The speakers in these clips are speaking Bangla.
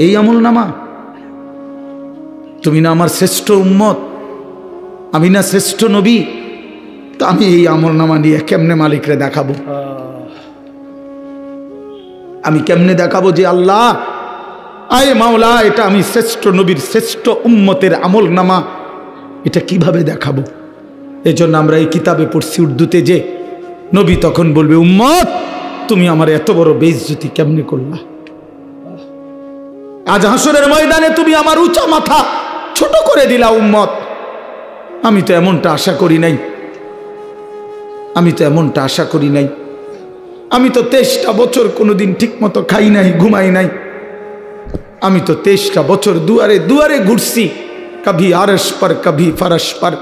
এই আমল নামা? তুমি না আমার শ্রেষ্ঠ উম্মত, আমি না শ্রেষ্ঠ নবী, তো আমি এই আমল নামা নিয়ে কেমনে মালিকরে দেখাবো? আমি কেমনে দেখাবো যে আল্লাহ আয় মাওলা এটা আমি শ্রেষ্ঠ নবীর শ্রেষ্ঠ উম্মতের আমল নামা, এটা কিভাবে দেখাবো? এজন্য আমরা এই কিতাবে পড়ছি উর্দুতে যে নবী তখন বলবে, উম্মত তুমি আমার এত বড় বেইজ্জতি কেমনে করলা? আজ হাসরের ময়দানে তুমি আমার উঁচা মাথা ছোট করে দিলা উম্মত। আমি তো এমনটা আশা করি নাই, আমি তো এমনটা আশা করি নাই। আমি তো 23টা বছর কোনোদিন ঠিক মতো খাই নাই, ঘুমাই নাই। আমি তো 23টা বছর দুয়ারে দুয়ারে ঘুরছি, কभी আরশ पर कभी फरश पर,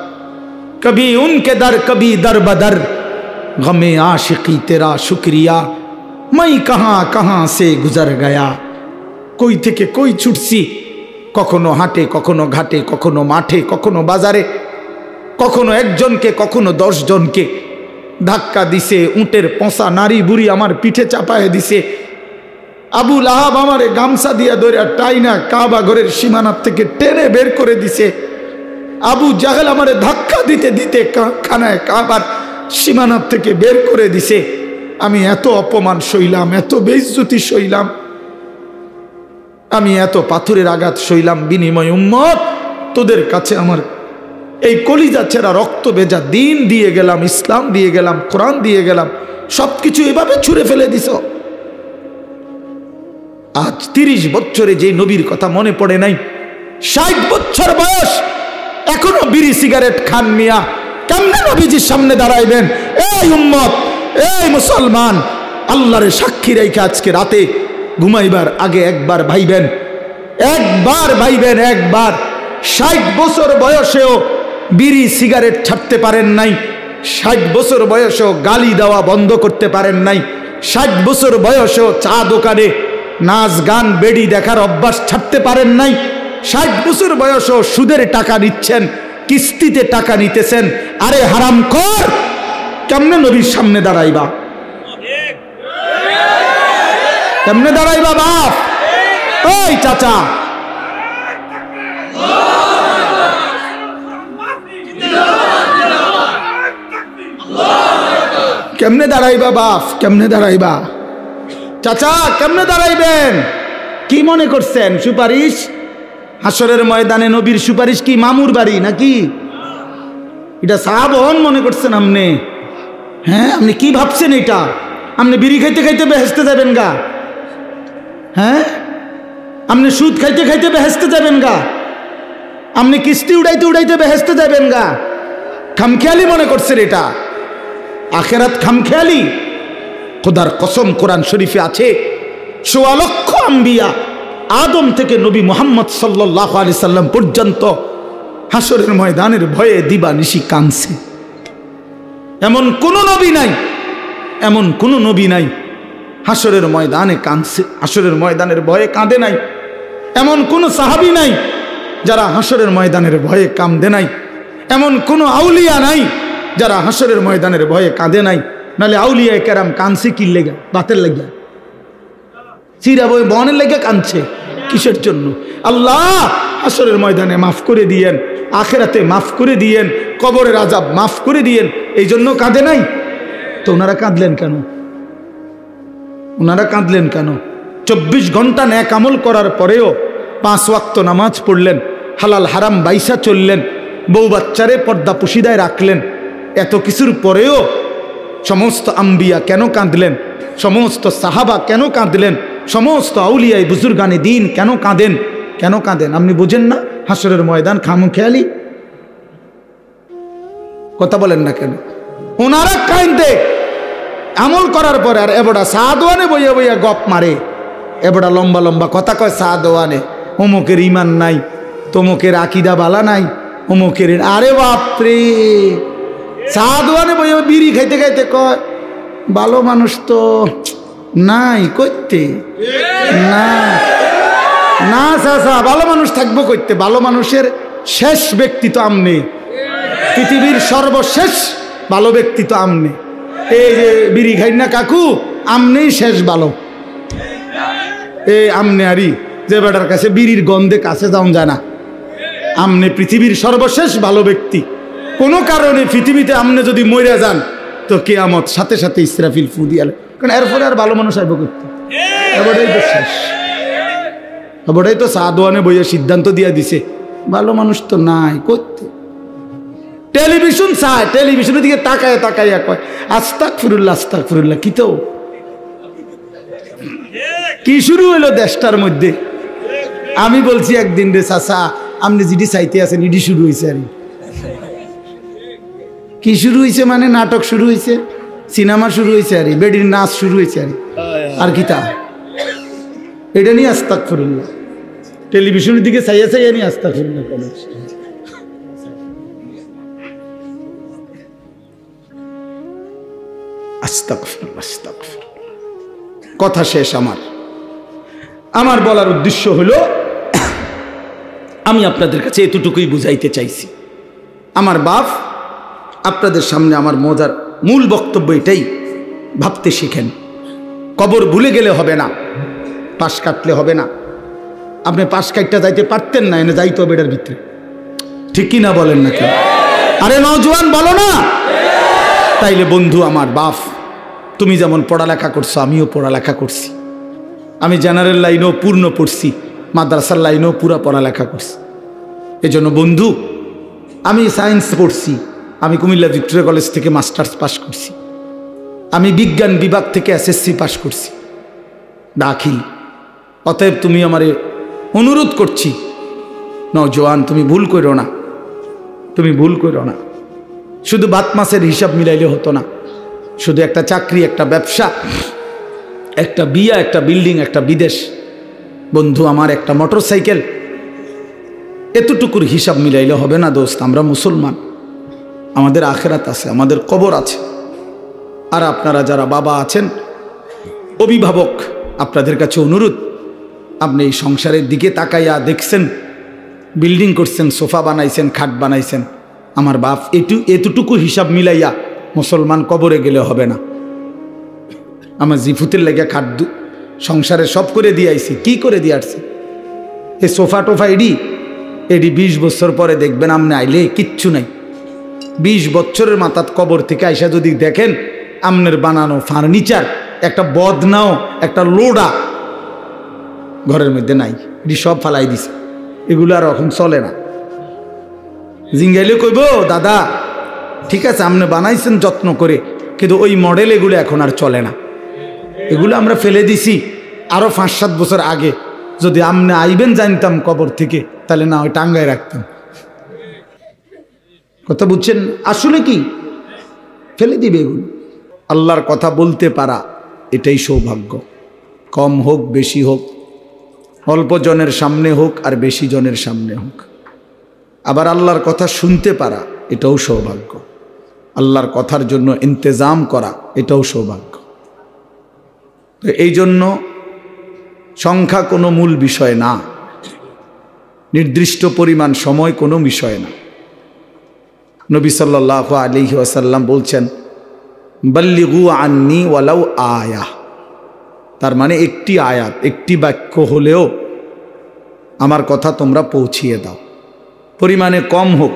कभी उनके दर कभी दर बदर, गमे आशिकी तेरा शुक्रिया मैं कहां कहां से गुजर गया। কই থেকে কই ছুটছি, কখনো হাটে, কখনো ঘাটে, কখনো মাঠে, কখনো বাজারে, কখনো একজনকে, কখনো 10 জনকে ধাক্কা দিছে। উটের পচা নারী বুড়ি আমার পিঠে চাপায় দিছে। আবু লাহাব আমারে গামছা দিয়া ধরে টাইনা কাবা ঘরের সীমানার থেকে টেনে বের করে দিছে। আবু জাহেল আমারে ধাক্কা দিতে দিতে খানায় কাবার সীমানার থেকে বের করে দিছে। আমি এত অপমান সইলাম, এত বেইজ্জতি সইলাম, আমি এত পাথরের আঘাত সইলাম, বিনিময় উম্মত তোদের কাছে আমার এই কলিজা ছেঁড়া রক্ত ভেজা দিন দিয়ে গেলাম, ইসলাম দিয়ে গেলাম, কোরআন দিয়ে গেলাম, সবকিছু এভাবে ছুঁড়ে ফেলে দিছ। আজ 30 বছরে যে নবীর কথা মনে পড়ে নাই, 60 বছর বয়স এখনো বিড়ি সিগারেট খান মিয়া, কেমনে নবীজির সামনে দাঁড়াইবেন? এই উম্মত, এই মুসলমান, আল্লাহরে সাক্ষী রেখে আজকে রাতে ঘুমাইবার আগে একবার ভাইবেন, একবার ভাইবেন, একবার। 60 বছর বয়সেও বিড়ি সিগারেট ছাড়তে পারেন নাই, 60 বছর বয়সেও গালি দেওয়া বন্ধ করতে পারেন নাই, 60 বছর বয়সেও চা দোকানে নাচ গান বেড়ি দেখার অভ্যাস ছাড়তে পারেন নাই, 60 বছর বয়সেও সুদের টাকা নিচ্ছেন, কিস্তিতে টাকা নিতেছেন। আরে হারামখোর, কেমনে নবীর সামনে দাঁড়াইবা? কেমনে দাঁড়াইবা বাপ? ওই চাচা, কেমনে দাঁড়াইবা বাপ? কেমনে দাঁড়াইবা? চাচা কেমনে দাঁড়াইবেন? কি মনে করছেন সুপারিশ? হাসরের ময়দানে নবীর সুপারিশ কি মামুর বাড়ি নাকি? এটা সাহাবন মনে করছেন আপনি? হ্যাঁ, আপনি কি ভাবছেন এটা? আপনি বিড়ি খাইতে খাইতে বেহেশতে যাবেন গা? হ্যাঁ, আপনি সুদ খাইতে খাইতে বেহেশতে যাবেন গা? আপনি কিস্তি উড়াইতে উড়াইতে বেহেশতে যাবেন গা? খামখেয়ালি মনে করছেন এটা? আখেরাত খামখেয়ালি? খোদার কসম, কোরআন শরীফে আছে ১৪ লক্ষ আম্বিয়া আদম থেকে নবী মুহাম্মদ সাল্লাল্লাহু আলাইহি সাল্লাম পর্যন্ত হাসরের ময়দানের ভয়ে দিবানিশি কাঁদছে। এমন কোন নবী নাই, এমন কোন নবী নাই হাসরের ময়দানে কাঁদছে, হাসরের ময়দানের ভয়ে কাঁদে নাই। এমন কোন সাহাবী নাই যারা হাসরের ময়দানের ভয়ে কাঁদে নাই। এমন কোন আউলিয়া নাই যারা হাসরের ময়দানের ভয়ে কাঁদে নাই। নালে আউলিয়া কেরাম কাঁদছে কি লেগে? বাতের লেগে, চিরা বই বনের লেগে কাঁদছে কিসের জন্য? আল্লাহ হাসরের ময়দানে মাফ করে দিয়েন, আখেরাতে মাফ করে দিয়েন, কবরের আযাব মাফ করে দিয়েন, এই জন্য কাঁদে নাই। তো ওনারা কাঁদলেন কেন? ওনারা কাঁদলেন কেন? 24 ঘন্টা নেক আমল করার পরেও 5 ওয়াক্ত নামাজ পড়লেন, হালাল হারাম বাইসা চললেন, বউ বাচ্চারে পর্দা পুশিদায় রাখলেন। এত কিছুর পরেও সমস্ত আম্বিয়া কেন কাঁদলেন? সমস্ত সাহাবা কেন কাঁদলেন? সমস্ত আউলিয়ায় বুজুর্গানে দিন কেন কাঁদেন? কেন কাঁদেন আপনি বুঝেন না? হাসরের ময়দান খামখেয়ালি? কথা বলেন না কেন? ওনারা কাঁদে আমল করার পরে, আর এবড়া সাদওয়ানে বইয়া বইয়া গপ মারে, এবড়া লম্বা লম্বা কথা কয় সাদওয়ানে, অমুকের ইমান নাই, তমুকের আকিদা বালা নাই, অমুকের। আরে বাপরে, সাদওয়ানে বইয়া বিড়ি খাইতে খাইতে কয় ভালো মানুষ তো নাই করতে না, না চাচা ভালো মানুষ থাকবো করতে? ভালো মানুষের শেষ ব্যক্তি তো আমনে, পৃথিবীর সর্বশেষ ভালো ব্যক্তি তো আমনে। এই যে বিড়ি খাই না কাকু, আমনেই শেষ ভালো। এই আমনে আরি যে বেটার কাছে বিড়ির গন্ধে কাছে যাওয়া যায় না। আমনে পৃথিবীর সর্বশেষ ভালো ব্যক্তি, কোনো কারণে পৃথিবীতে আমনে যদি মরে যান তো কিয়ামত সাথে সাথে ইসরাফিল ফু দিয়ালে, কারণ এরপরে আর ভালো মানুষ আইব করতে। এবারেই তো শেষ, এবারেই তো সাদওয়ানে বইয়ে সিদ্ধান্ত দিয়া দিছে ভালো মানুষ তো নাই করতে। টেলিভিশন চায়, টেলিভিশনের দিকে তাকায় তাকাইয়া কয় আস্তাগফিরুল্লাহ আস্তাগফিরুল্লাহ। কি তো কি শুরু হইলো দেশটার মধ্যে। আমি বলছি একদিন রে চাচা আপনি যেটি চাইতে আছেন ইডি শুরু হয়েছে। আর কি শুরু হয়েছে মানে নাটক শুরু হয়েছে, সিনেমা শুরু হয়েছে, আর বেডির নাচ শুরু হয়েছে। আর কি তা এটা নিয়ে আস্তাগফিরুল্লাহ, টেলিভিশনের দিকে চাইয়া চাইয়া নিয়ে আস্তাগফিরুল্লাহ। আস্তাগফিরুল্লাহ আস্তাগফিরুল্লাহ। কথা শেষ। আমার বলার উদ্দেশ্য হলো আমি আপনাদের কাছে এতটুকুই বুঝাইতে চাইছি। আমার বাপ আপনাদের সামনে আমার মজার মূল বক্তব্য এটাই, ভাবতে শিখেন। কবর ভুলে গেলে হবে না, পাশ কাটলে হবে না। আপনি পাশ কাটতে যাইতে পারতেন না, এনে যাইতে হবে এটার ভিতরে, ঠিক কি না বলেন না কেন? আরে নওজোয়ান বলো না। তাইলে বন্ধু আমার বাপ, তুমি যেমন পড়ালেখা করছো আমিও পড়ালেখা করছি। আমি জেনারেল লাইনেও পূর্ণ পড়ছি, মাদ্রাসার লাইনেও পুরা পড়ালেখা করছি। এজন্য বন্ধু আমি সায়েন্স পড়ছি, আমি কুমিল্লা ভিক্টোরিয়া কলেজ থেকে মাস্টার্স পাশ করছি, আমি বিজ্ঞান বিভাগ থেকে এসএসসি পাশ করছি দাখিল। অতএব তুমি আমারে অনুরোধ করছি নওজোয়ান, তুমি ভুল করো না, তুমি ভুল করো না। শুধু ভাত মাছের হিসাব মিলাইলে হতো না, শুধু একটা চাকরি, একটা ব্যবসা, একটা বিয়া, একটা বিল্ডিং, একটা বিদেশ, বন্ধু আমার একটা মোটরসাইকেল, এতটুকুর হিসাব মিলাইলে হবে না দোস্ত। আমরা মুসলমান, আমাদের আখেরাত আছে, আমাদের কবর আছে। আর আপনারা যারা বাবা আছেন, অভিভাবক, আপনাদের কাছে অনুরোধ, আপনি এই সংসারের দিকে তাকাইয়া দেখছেন, বিল্ডিং করছেন, সোফা বানাইছেন, খাট বানাইছেন, আমার বাপ এতটুকু হিসাব মিলাইয়া মুসলমান কবরে গেলে হবে না। আমার জিফুতের লেগে খাট সংসারে সব করে দিয়ে আইছি। কি করে দিয়ে আসছি? এই সোফা টোফা এডি 20 বছর পরে দেখবেন আপনি আইলে কিচ্ছু নাই। 20 বছরের মাথাত কবর থেকে আইসা যদি দেখেন আমনের বানানো ফার্নিচার, একটা বদনাও, একটা লোডা ঘরের মধ্যে নাই, এটি সব ফালাই দিছে। এগুলো আর এখন চলে না। জিঙ্গাইলে কইব দাদা ঠিক আছে আপনি বানাইছেন যত্ন করে, কিন্তু ওই মডেল এগুলো এখন আর চলে না, এগুলো আমরা ফেলে দিছি আরো 5-7 বছর আগে। যদি আপনি আইবেন জানতাম কবর থেকে, তাহলে না ওই টাঙ্গায় রাখতাম। কথা বুঝছেন? আসলে কি ফেলে দিবে এগুলো। আল্লাহর কথা বলতে পারা এটাই সৌভাগ্য। কম হোক বেশি হোক, অল্প জনের সামনে হোক আর বেশি জনের সামনে হোক। আবার আল্লাহর কথা শুনতে পারা এটাও সৌভাগ্য। আল্লাহর কথার জন্য ইন্তজাম করা এটাও সৌভাগ্য। তো এই জন্য সংখ্যা কোনো মূল বিষয় না, নির্দিষ্ট পরিমাণ সময় কোনো বিষয় না। নবী সাল্লাল্লাহু আলাইহি ওয়াসাল্লাম বলছেন বাল্লিগু আন্নি ওয়ালাউ আয়া, তার মানে একটি আয়াত, একটি বাক্য হলেও আমার কথা তোমরা পৌঁছিয়ে দাও। পরিমাণে কম হোক,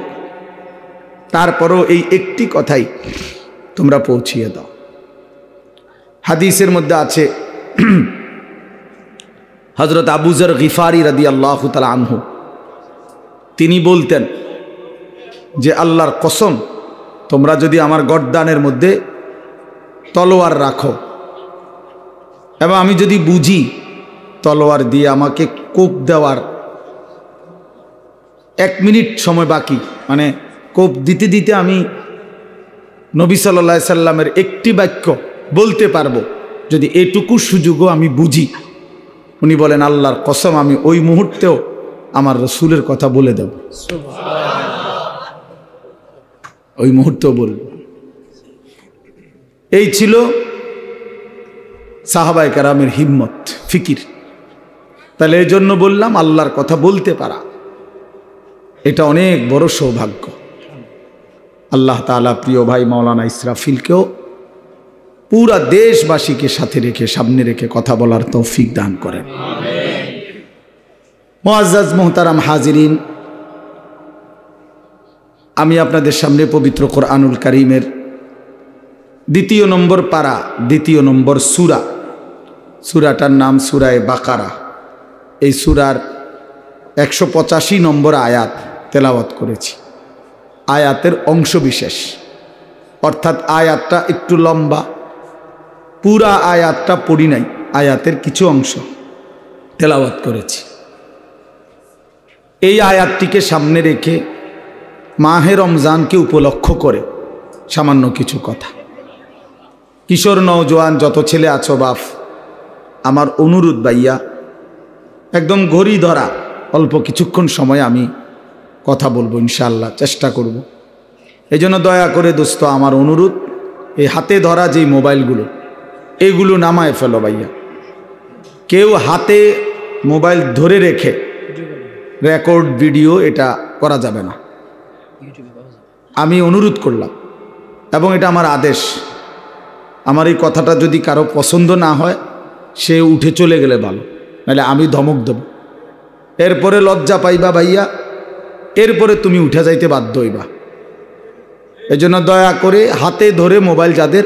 তারপরও এই একটি কথাই তোমরা পৌঁছিয়ে দাও। হাদিসের মধ্যে আছে হযরত আবু যর গিফারি রাদিয়াল্লাহু তাআলা আনহু, তিনি বলতেন যে আল্লাহর কসম, তোমরা যদি আমার গর্দানের মধ্যে তলোয়ার রাখো এবং আমি যদি বুঝি তলোয়ার দিয়ে আমাকে কোপ দেওয়ার 1 মিনিট সময় বাকি, মানে কোপ দিতে দিতে আমি নবী সাল্লাল্লাহু আলাইহি সাল্লামের একটি বাক্য বলতে পারবো, যদি এটুকু সুযোগও আমি বুঝি, উনি বলেন আল্লাহর কসম আমি ওই মুহূর্তেও আমার রসুলের কথা বলে দেব, ওই মুহূর্তেও বলব। এই ছিল সাহাবায়ে কেরামের হিম্মত, ফিকির। তাহলে এই জন্য বললাম আল্লাহর কথা বলতে পারা এটা অনেক বড় সৌভাগ্য। আল্লাহ তাআলা প্রিয় ভাই মাওলানা ইসরাফিলকেও পুরা দেশবাসীকে সাথে রেখে, সামনে রেখে কথা বলার তৌফিক দান করেন। মুআজ্জাজ মুহতারাম হাজিরিন, আমি আপনাদের সামনে পবিত্র কোরআনুল কারীমের 2 নম্বর পারা 2 নম্বর সূরাটার নাম সূরায়ে বাকারা। এই সূরার 185 নম্বর আয়াত তেলাওয়াত করেছি। আয়াতের অংশ বিশেষ, অর্থাৎ আয়াতটা একটু লম্বা, পুরা আয়াতটা পড়ি নাই, আয়াতের কিছু অংশ তেলাওয়াত করেছি। এই আয়াতটিকে সামনে রেখে মাহে রমজানকে উপলক্ষ করে সামান্য কিছু কথা। কিশোর নওজোয়ান যত ছেলে আছো বাপ, আমার অনুরোধ ভাইয়া, একদম ঘড়ি ধরা অল্প কিছুক্ষণ সময় আমি কথা বলবো ইনশাআল্লাহ, চেষ্টা করব। এই জন্য দয়া করে দোস্ত আমার অনুরোধ, এই হাতে ধরা যেই মোবাইলগুলো এগুলো নামায় ফেলো ভাইয়া। কেউ হাতে মোবাইল ধরে রেখে রেকর্ড ভিডিও এটা করা যাবে না, আমি অনুরোধ করলাম, এবং এটা আমার আদেশ। আমার এই কথাটা যদি কারো পছন্দ না হয়, সে উঠে চলে গেলে ভালো, নাহলে আমি ধমক দেব। এরপরে লজ্জা পাইবা ভাইয়া, এরপরে তুমি উঠে যাইতে বাধ্য হইবা। এই জন্য দয়া করে হাতে ধরে মোবাইল যাদের,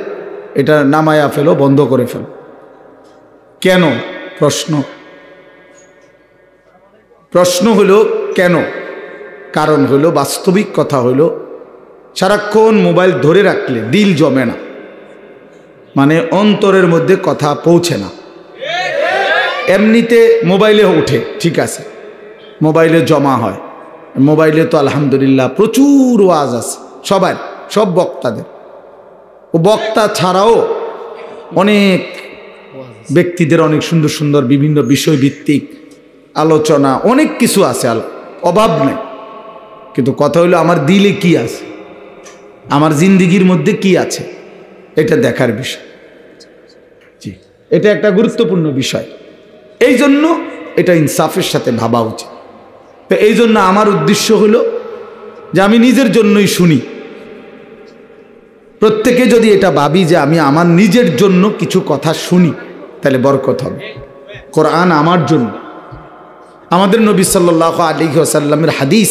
এটা নামায়া ফেলো, বন্ধ করে ফেলো। কেন? প্রশ্ন হলো কেন? কারণ হলো, বাস্তবিক কথা হলো, সারাক্ষণ মোবাইল ধরে রাখলে দিল জমে না, মানে অন্তরের মধ্যে কথা পৌঁছে না। এমনিতে মোবাইলে ওঠে, ঠিক আছে, মোবাইলে জমা হয়, মোবাইলে তো আলহামদুলিল্লাহ প্রচুর ওয়াজ আছে সবার, সব বক্তাদের। ও বক্তা ছাড়াও অনেক ব্যক্তিদের অনেক সুন্দর সুন্দর বিভিন্ন বিষয়ভিত্তিক আলোচনা, অনেক কিছু আছে, অভাব নেই। কিন্তু কথা হলো, আমার দিলে কি আছে, আমার জিন্দিগির মধ্যে কি আছে, এটা দেখার বিষয়। জি, এটা একটা গুরুত্বপূর্ণ বিষয়। এই জন্য এটা ইনসাফের সাথে ভাবা উচিত। তো এই জন্য আমার উদ্দেশ্য হলো যে আমি নিজের জন্যই শুনি। প্রত্যেকে যদি এটা ভাবি যে আমি আমার নিজের জন্য কিছু কথা শুনি, তাহলে বরকত হবে। কোরআন আমার জন্য, আমাদের নবী সাল্লাল্লাহু আলাইহি ওয়াসাল্লামের হাদিস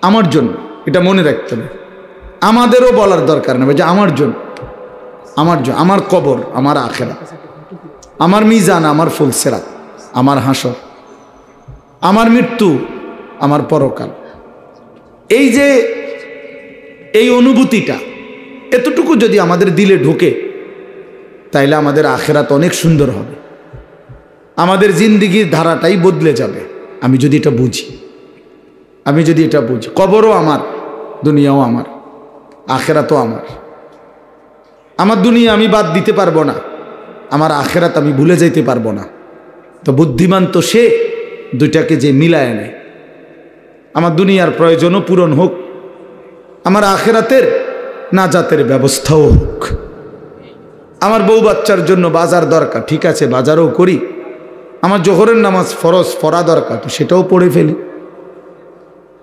আমার জন্য, এটা মনে রাখতে হবে। আমাদেরও বলার দরকার নেই যে আমার জন্য, আমার কবর, আমার আখিরাত, আমার মিজান, আমার ফুলসিরাত, আমার হাসর, আমার মৃত্যু, আমার পরকাল। এই যে এই অনুভূতিটা এতটুকু যদি আমাদের দিলে ঢোকে, তাইলে আমাদের আখিরাত অনেক সুন্দর হবে, আমাদের জিন্দিগির ধারাটাই বদলে যাবে। আমি যদি এটা বুঝি, কবরও আমার, দুনিয়াও আমার, আখিরাতও আমার। আমার দুনিয়া আমি বাদ দিতে পারবো না, আমার আখিরাত আমি ভুলে যাইতে পারবো না। তো বুদ্ধিমান তো সে দুইটাকে যে মিলায় নেয়। আমার দুনিয়ার প্রয়োজনও পূরণ হোক, আমার আখিরাতের নাজাতের ব্যবস্থাও হোক। আমার বউ বাচ্চার জন্য বাজার দরকার, ঠিক আছে, বাজারও করি। আমার জোহরের নামাজ ফরজ পড়া দরকার, তো সেটাও পড়ে ফেলি।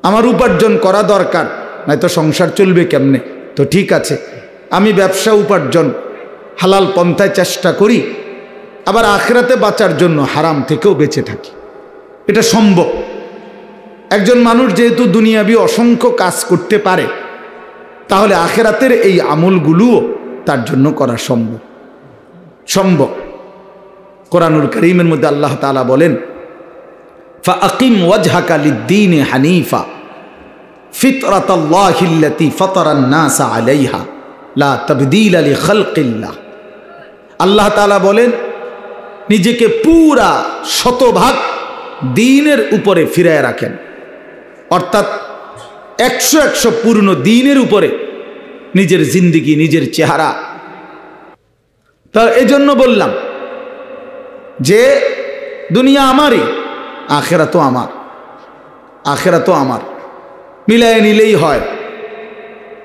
আমার উপার্জন করা দরকার, নয়তো সংসার চলবে কেমনে, তো ঠিক আছে, আমি ব্যবসা উপার্জন হালাল পন্থায় চেষ্টা করি। আবার আখিরাতে বাঁচার জন্য হারাম থেকেও বেঁচে থাকি, এটা সম্ভব। একজন মানুষ যেহেতু দুনিয়াবি অসংখ্য কাজ করতে পারে, তাহলে আখিরাতের এই আমলগুলোও তার জন্য করা সম্ভব। কোরআনুল কারীমের মধ্যে আল্লাহ তাআলা বলেন, ফাআকিম ওয়াজহাকা লিদ-দীনি হানিফা ফিতরাতাল্লাহিল্লাতী ফাতারান নাসা আলাইহা লা তাবদীলা লিখালকিল্লাহ। আল্লাহ তাআলা বলেন, নিজেকে পুরা শতভাগ দ্বীনের উপরে ফিরায় রাখেন, অর্থাৎ 100 পূর্ণ দ্বীনের উপরে নিজের জিন্দিগি, নিজের চেহারা। তা এজন্য বললাম যে দুনিয়া আমারই, আখিরাতও আমার, মিলায় নিলেই হয়,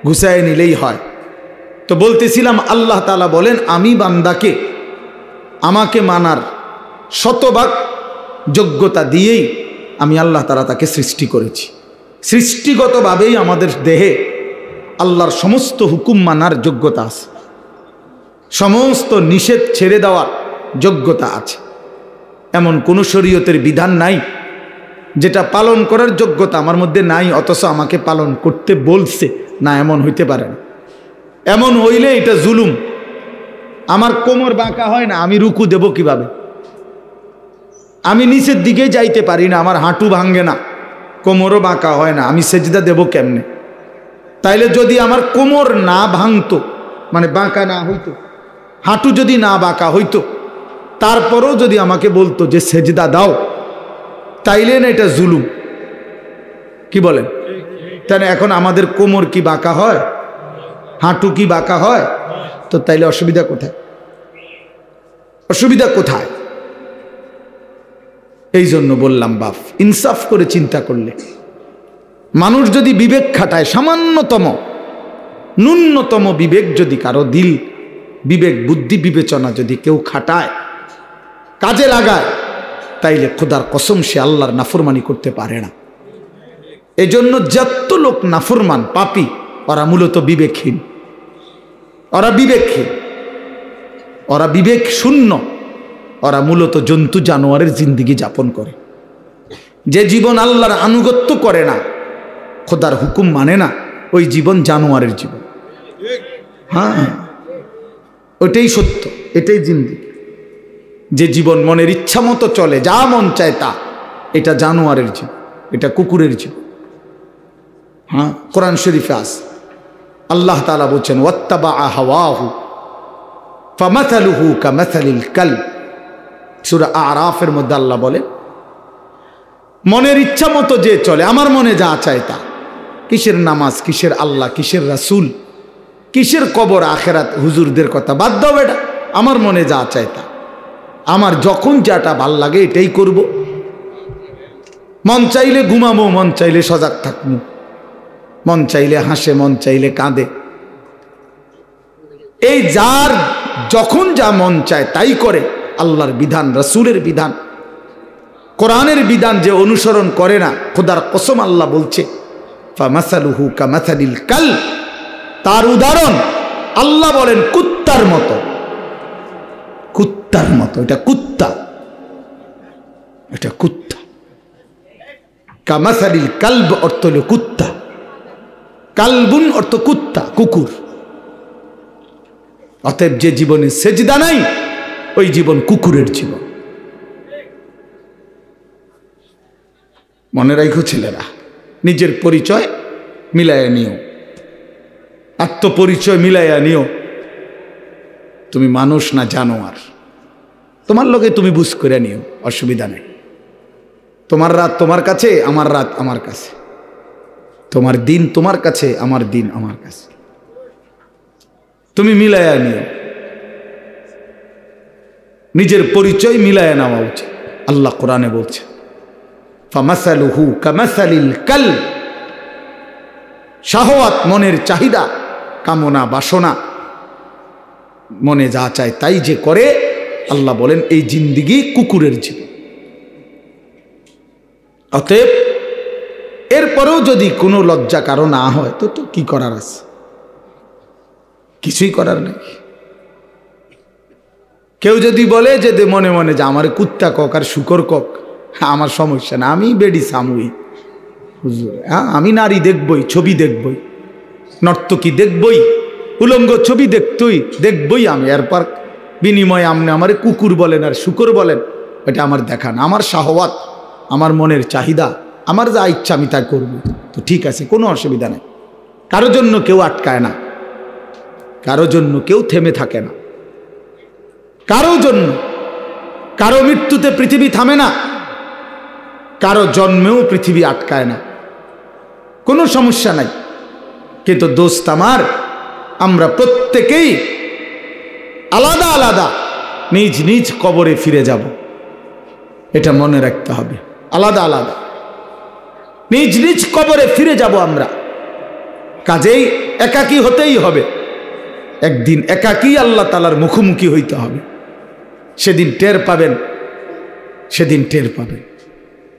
গুছায় নিলেই হয়। তো বলতেছিলাম, আল্লাহ তাআলা বলেন, আমি বান্দাকে আমাকে মানার শতভাগ যোগ্যতা দিয়েই আমি আল্লাহ তাআলা তাকে সৃষ্টি করেছি। সৃষ্টিগতভাবেই আমাদের দেহে আল্লাহর সমস্ত হুকুম মানার যোগ্যতা আছে, সমস্ত নিষেধ ছেড়ে দেওয়ার যোগ্যতা আছে। এমন কোনো শরীয়তের বিধান নাই যেটা পালন করার যোগ্যতা আমার মধ্যে নাই, অথচ আমাকে পালন করতে বলছে, না, এমন হইতে পারে না। এমন হইলে এটা জুলুম। আমার কোমর বাঁকা হয় না, আমি রুকু দেব কিভাবে? আমি নিচের দিকে যাইতে পারি না, আমার হাঁটু ভাঙ্গে না, কোমরও বাঁকা হয় না, আমি সেজদা দেব কেমনে? তাইলে যদি আমার কোমর না ভাঙতো, মানে বাঁকা না হইতো, হাঁটু যদি না বাঁকা হইতো, তারপরেও যদি আমাকে বলতো যে সেজদা দাও, তাইলে না এটা জুলুম? কি বলেন? তাহলে এখন আমাদের কোমর কি বাঁকা হয়? হাঁটু কি বাঁকা হয়? তো তাইলে অসুবিধা কোথায়? অসুবিধা কোথায়? এই জন্য বললাম বাপ, ইনসাফ করে চিন্তা করলে, মানুষ যদি বিবেক খাটায়, সামান্যতম ন্যূনতম বিবেক যদি কারো দিল, বিবেক বুদ্ধি বিবেচনা যদি কেউ খাটায়, কাজে লাগায়, তাইলে খোদার কসম সে আল্লাহর নাফরমানি করতে পারে না। এজন্য যত লোক নাফরমান পাপী, ওরা মূলত বিবেকহীন, ওরা বিবেকহীন, ওরা বিবেক শূন্য, ওরা মূলত জন্তু জানোয়ারের জিন্দিগি যাপন করে। যে জীবন আল্লাহর আনুগত্য করে না, খোদার হুকুম মানে না, ওই জীবন জানোয়ারের জীবন। হ্যাঁ, ওইটাই সত্য, এটাই জিন্দিগি। যে জীবন মনের ইচ্ছা মতো চলে, যা মন চায় তা, এটা জানোয়ারের জীবন, এটা কুকুরের জীবন। হ্যাঁ, কোরআন শরীফে আছে, আল্লাহ তাআলা বলছেন ওয়াত্তাবা হাওয়াহু ফামাসালুহু কামাসালিল কালব। সূরা আরাফের মধ্যে আল্লাহ বলে, মনের ইচ্ছা মতো যে চলে, আমার মনে যা চায় তা, কিসের নামাজ, কিসের আল্লাহ, কিসের রাসূল, কিসের কবর আখেরাত, হুজুরদের কথা বাদ দাও বেটা, আমার মনে যা চায় তা, আমার যখন যেটা ভাল লাগে এটাই করব। মন চাইলে ঘুমাবো, মন চাইলে সজাগ থাকবো, মন চাইলে হাসে, মন চাইলে কাঁদে। এই যার যখন যা মন চায় তাই করে। আল্লাহর বিধান, রাসূলের বিধান, কোরআনের বিধান যে অনুসরণ করে না, খোদার কসম আল্লাহ বলছে ফামাসালুহু কামাসালিল কালব, তার উদাহরণ আল্লাহ বলেন কুত্তার মতো। কুত্তার মতো, এটা কুত্তা, এটা কুত্তা। কামাসালিল কালব অর্থ হল কুত্তা, কালবুন অর্থ কুত্তা, কুকুর। অতএব যে জীবনে সেজদা নাই, ওই জীবন কুকুরের জীবন। মনে রাখো ছেলেরা, নিজের পরিচয় মিলাইয়া নিও, আত্মপরিচয় মিলাইয়া নিও। তুমি মানুষ না জানোয়ার, তোমার লগে তুমি বুঝ করে নিও, অসুবিধা নেই। তোমার রাত তোমার কাছে, আমার রাত আমার কাছে, তোমার দিন তোমার কাছে, আমার দিন আমার কাছে, তুমি মিলাইয়া নিও। নিজের পরিচয় মিলাইয়া নেওয়া উচিত। আল্লাহ কোরআনে বলছে ফামাসালুহু কামাসালিল কালব, শাহওয়াত, মনের চাহিদা, কামনা, বাসনা, মনে যা চায় তাই যে করে, আল্লাহ বলেন এই জিন্দিগি কুকুরের জীবন। অতএব এরপরেও যদি কোনো লজ্জা কারো না হয়, তো তো কি করার আছে? কিছুই করার নেই। কেউ যদি বলে যে মনে মনে যে আমার কুত্তা কক আর শুকর কক, আমার সমস্যা না, আমি বেডি সামুই হুজুর, হ্যাঁ, আমি নারী দেখবই, ছবি দেখবই, নর্তকী দেখবই, উলঙ্গ ছবি দেখবই আমি। এরপর বিনিময়ে আপনি আমার কুকুর বলেন আর শুকর বলেন, এটা আমার দেখা না। আমার শাহওয়াত, আমার মনের চাহিদা, আমার যা ইচ্ছা আমি তাই করব, তো ঠিক আছে, কোনো অসুবিধা নেই। কারো জন্য কেউ আটকায় না, কারো জন্য কেউ থেমে থাকে না, কারো জন্য। কারো মৃত্যুতে পৃথিবী থামে না, কারো জন্মেও পৃথিবী আটকায় না, কোনো সমস্যা নাই। কিন্তু দোস্ত আমার, আমরা প্রত্যেকেই আলাদা আলাদা নিজ নিজ কবরে ফিরে যাব, এটা মনে রাখতে হবে। আলাদা আলাদা নিজ নিজ কবরে ফিরে যাব আমরা। কাজেই একাকী হতেই হবে, একদিন একাকী আল্লাহ তাআলার মুখোমুখি হইতে হবে। সেদিন টের পাবেন, সেদিন টের পাবেন।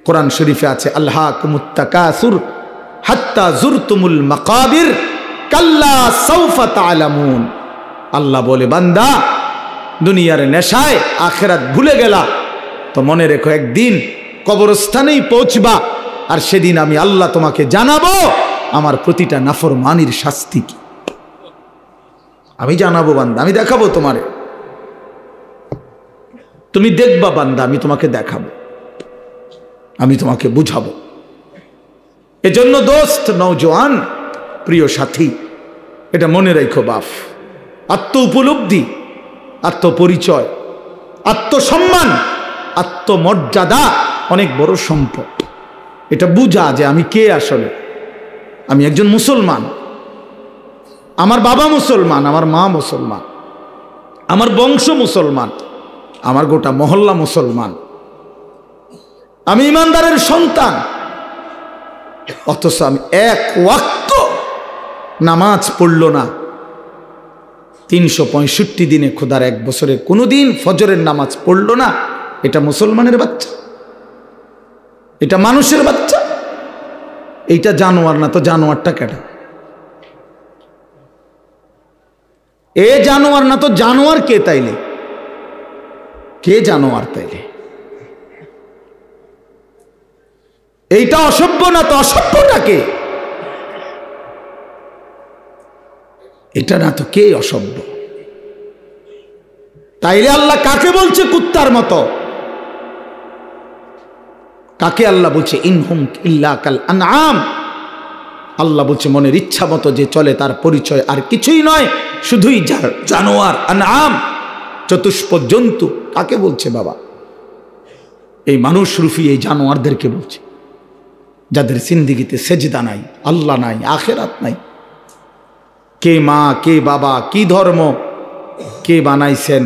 কোরআন শরীফে আছে আলহাকুমুত তাকাসুর হাত্তা জুরতুমুল মাকাবির কাল্লা সাউফা তা'লামুন। আল্লাহ বলে, বান্দা, দুনিয়ার নেশায় আখিরাত ভুলে গেলা, তো মনে রেখো একদিন কবরস্থানেই পৌঁছবা। আর সেদিন আমি আল্লাহ তোমাকে জানাবো আমার প্রতিটা নাফরমানির শাস্তি কি। আমি জানাবো বান্দা, আমি দেখাবো তোমারে, তুমি দেখবা বান্দা, আমি তোমাকে দেখাবো, আমি তোমাকে বুঝাবো। এজন্য দোস্ত, নওজোয়ান, প্রিয় সাথী, এটা মনে রাখো বাপ, আত্ম উপলব্ধি, আত্মপরিচয়, আত্মসম্মান, আত্মমর্যাদা অনেক বড় সম্পদ। এটা বুঝা যে আমি কে, আসলে আমি একজন মুসলমান, আমার বাবা মুসলমান, আমার মা মুসলমান, আমার বংশ মুসলমান, আমার গোটা মহল্লা মুসলমান, আমি ইমানদারের সন্তান, অথচ আমি এক ওয়াক্ত নামাজ পড়ল না। 365 দিনে, খোদার এক বছরে কোনোদিন ফজরের নামাজ পড়ল না। এটা মুসলমানের বাচ্চা? এটা মানুষের বাচ্চা? এইটা জানোয়ার না তো? জানোয়ারটা কেটা? এ জানোয়ার না তো? জানোয়ার কে তাইলে? কে জানোয়ার তাইলে? এইটা অসভ্য না তো? অসভ্যটাকে? এটা না তো? কে অসভ্য? তাইলে আল্লাহ কাকে বলছে কুত্তার মতো? কাকে আল্লাহ বলছে ইনহুম ইল্লা কাল আনআম? আল্লাহ বলছে মনের ইচ্ছা মতো যে চলে তার পরিচয় আর কিছুই নয়, শুধুই জানোয়ার, আনআম, চতুষ্প জন্তু। কাকে বলছে বাবা? এই মানুষ রূপী এই জানোয়ারদেরকে বলছে, যাদের জিন্দেগিতে সেজদা নাই, আল্লাহ নাই, আখেরাত নাই। কে মা, কে বাবা, কি ধর্ম, কে বানাইছেন,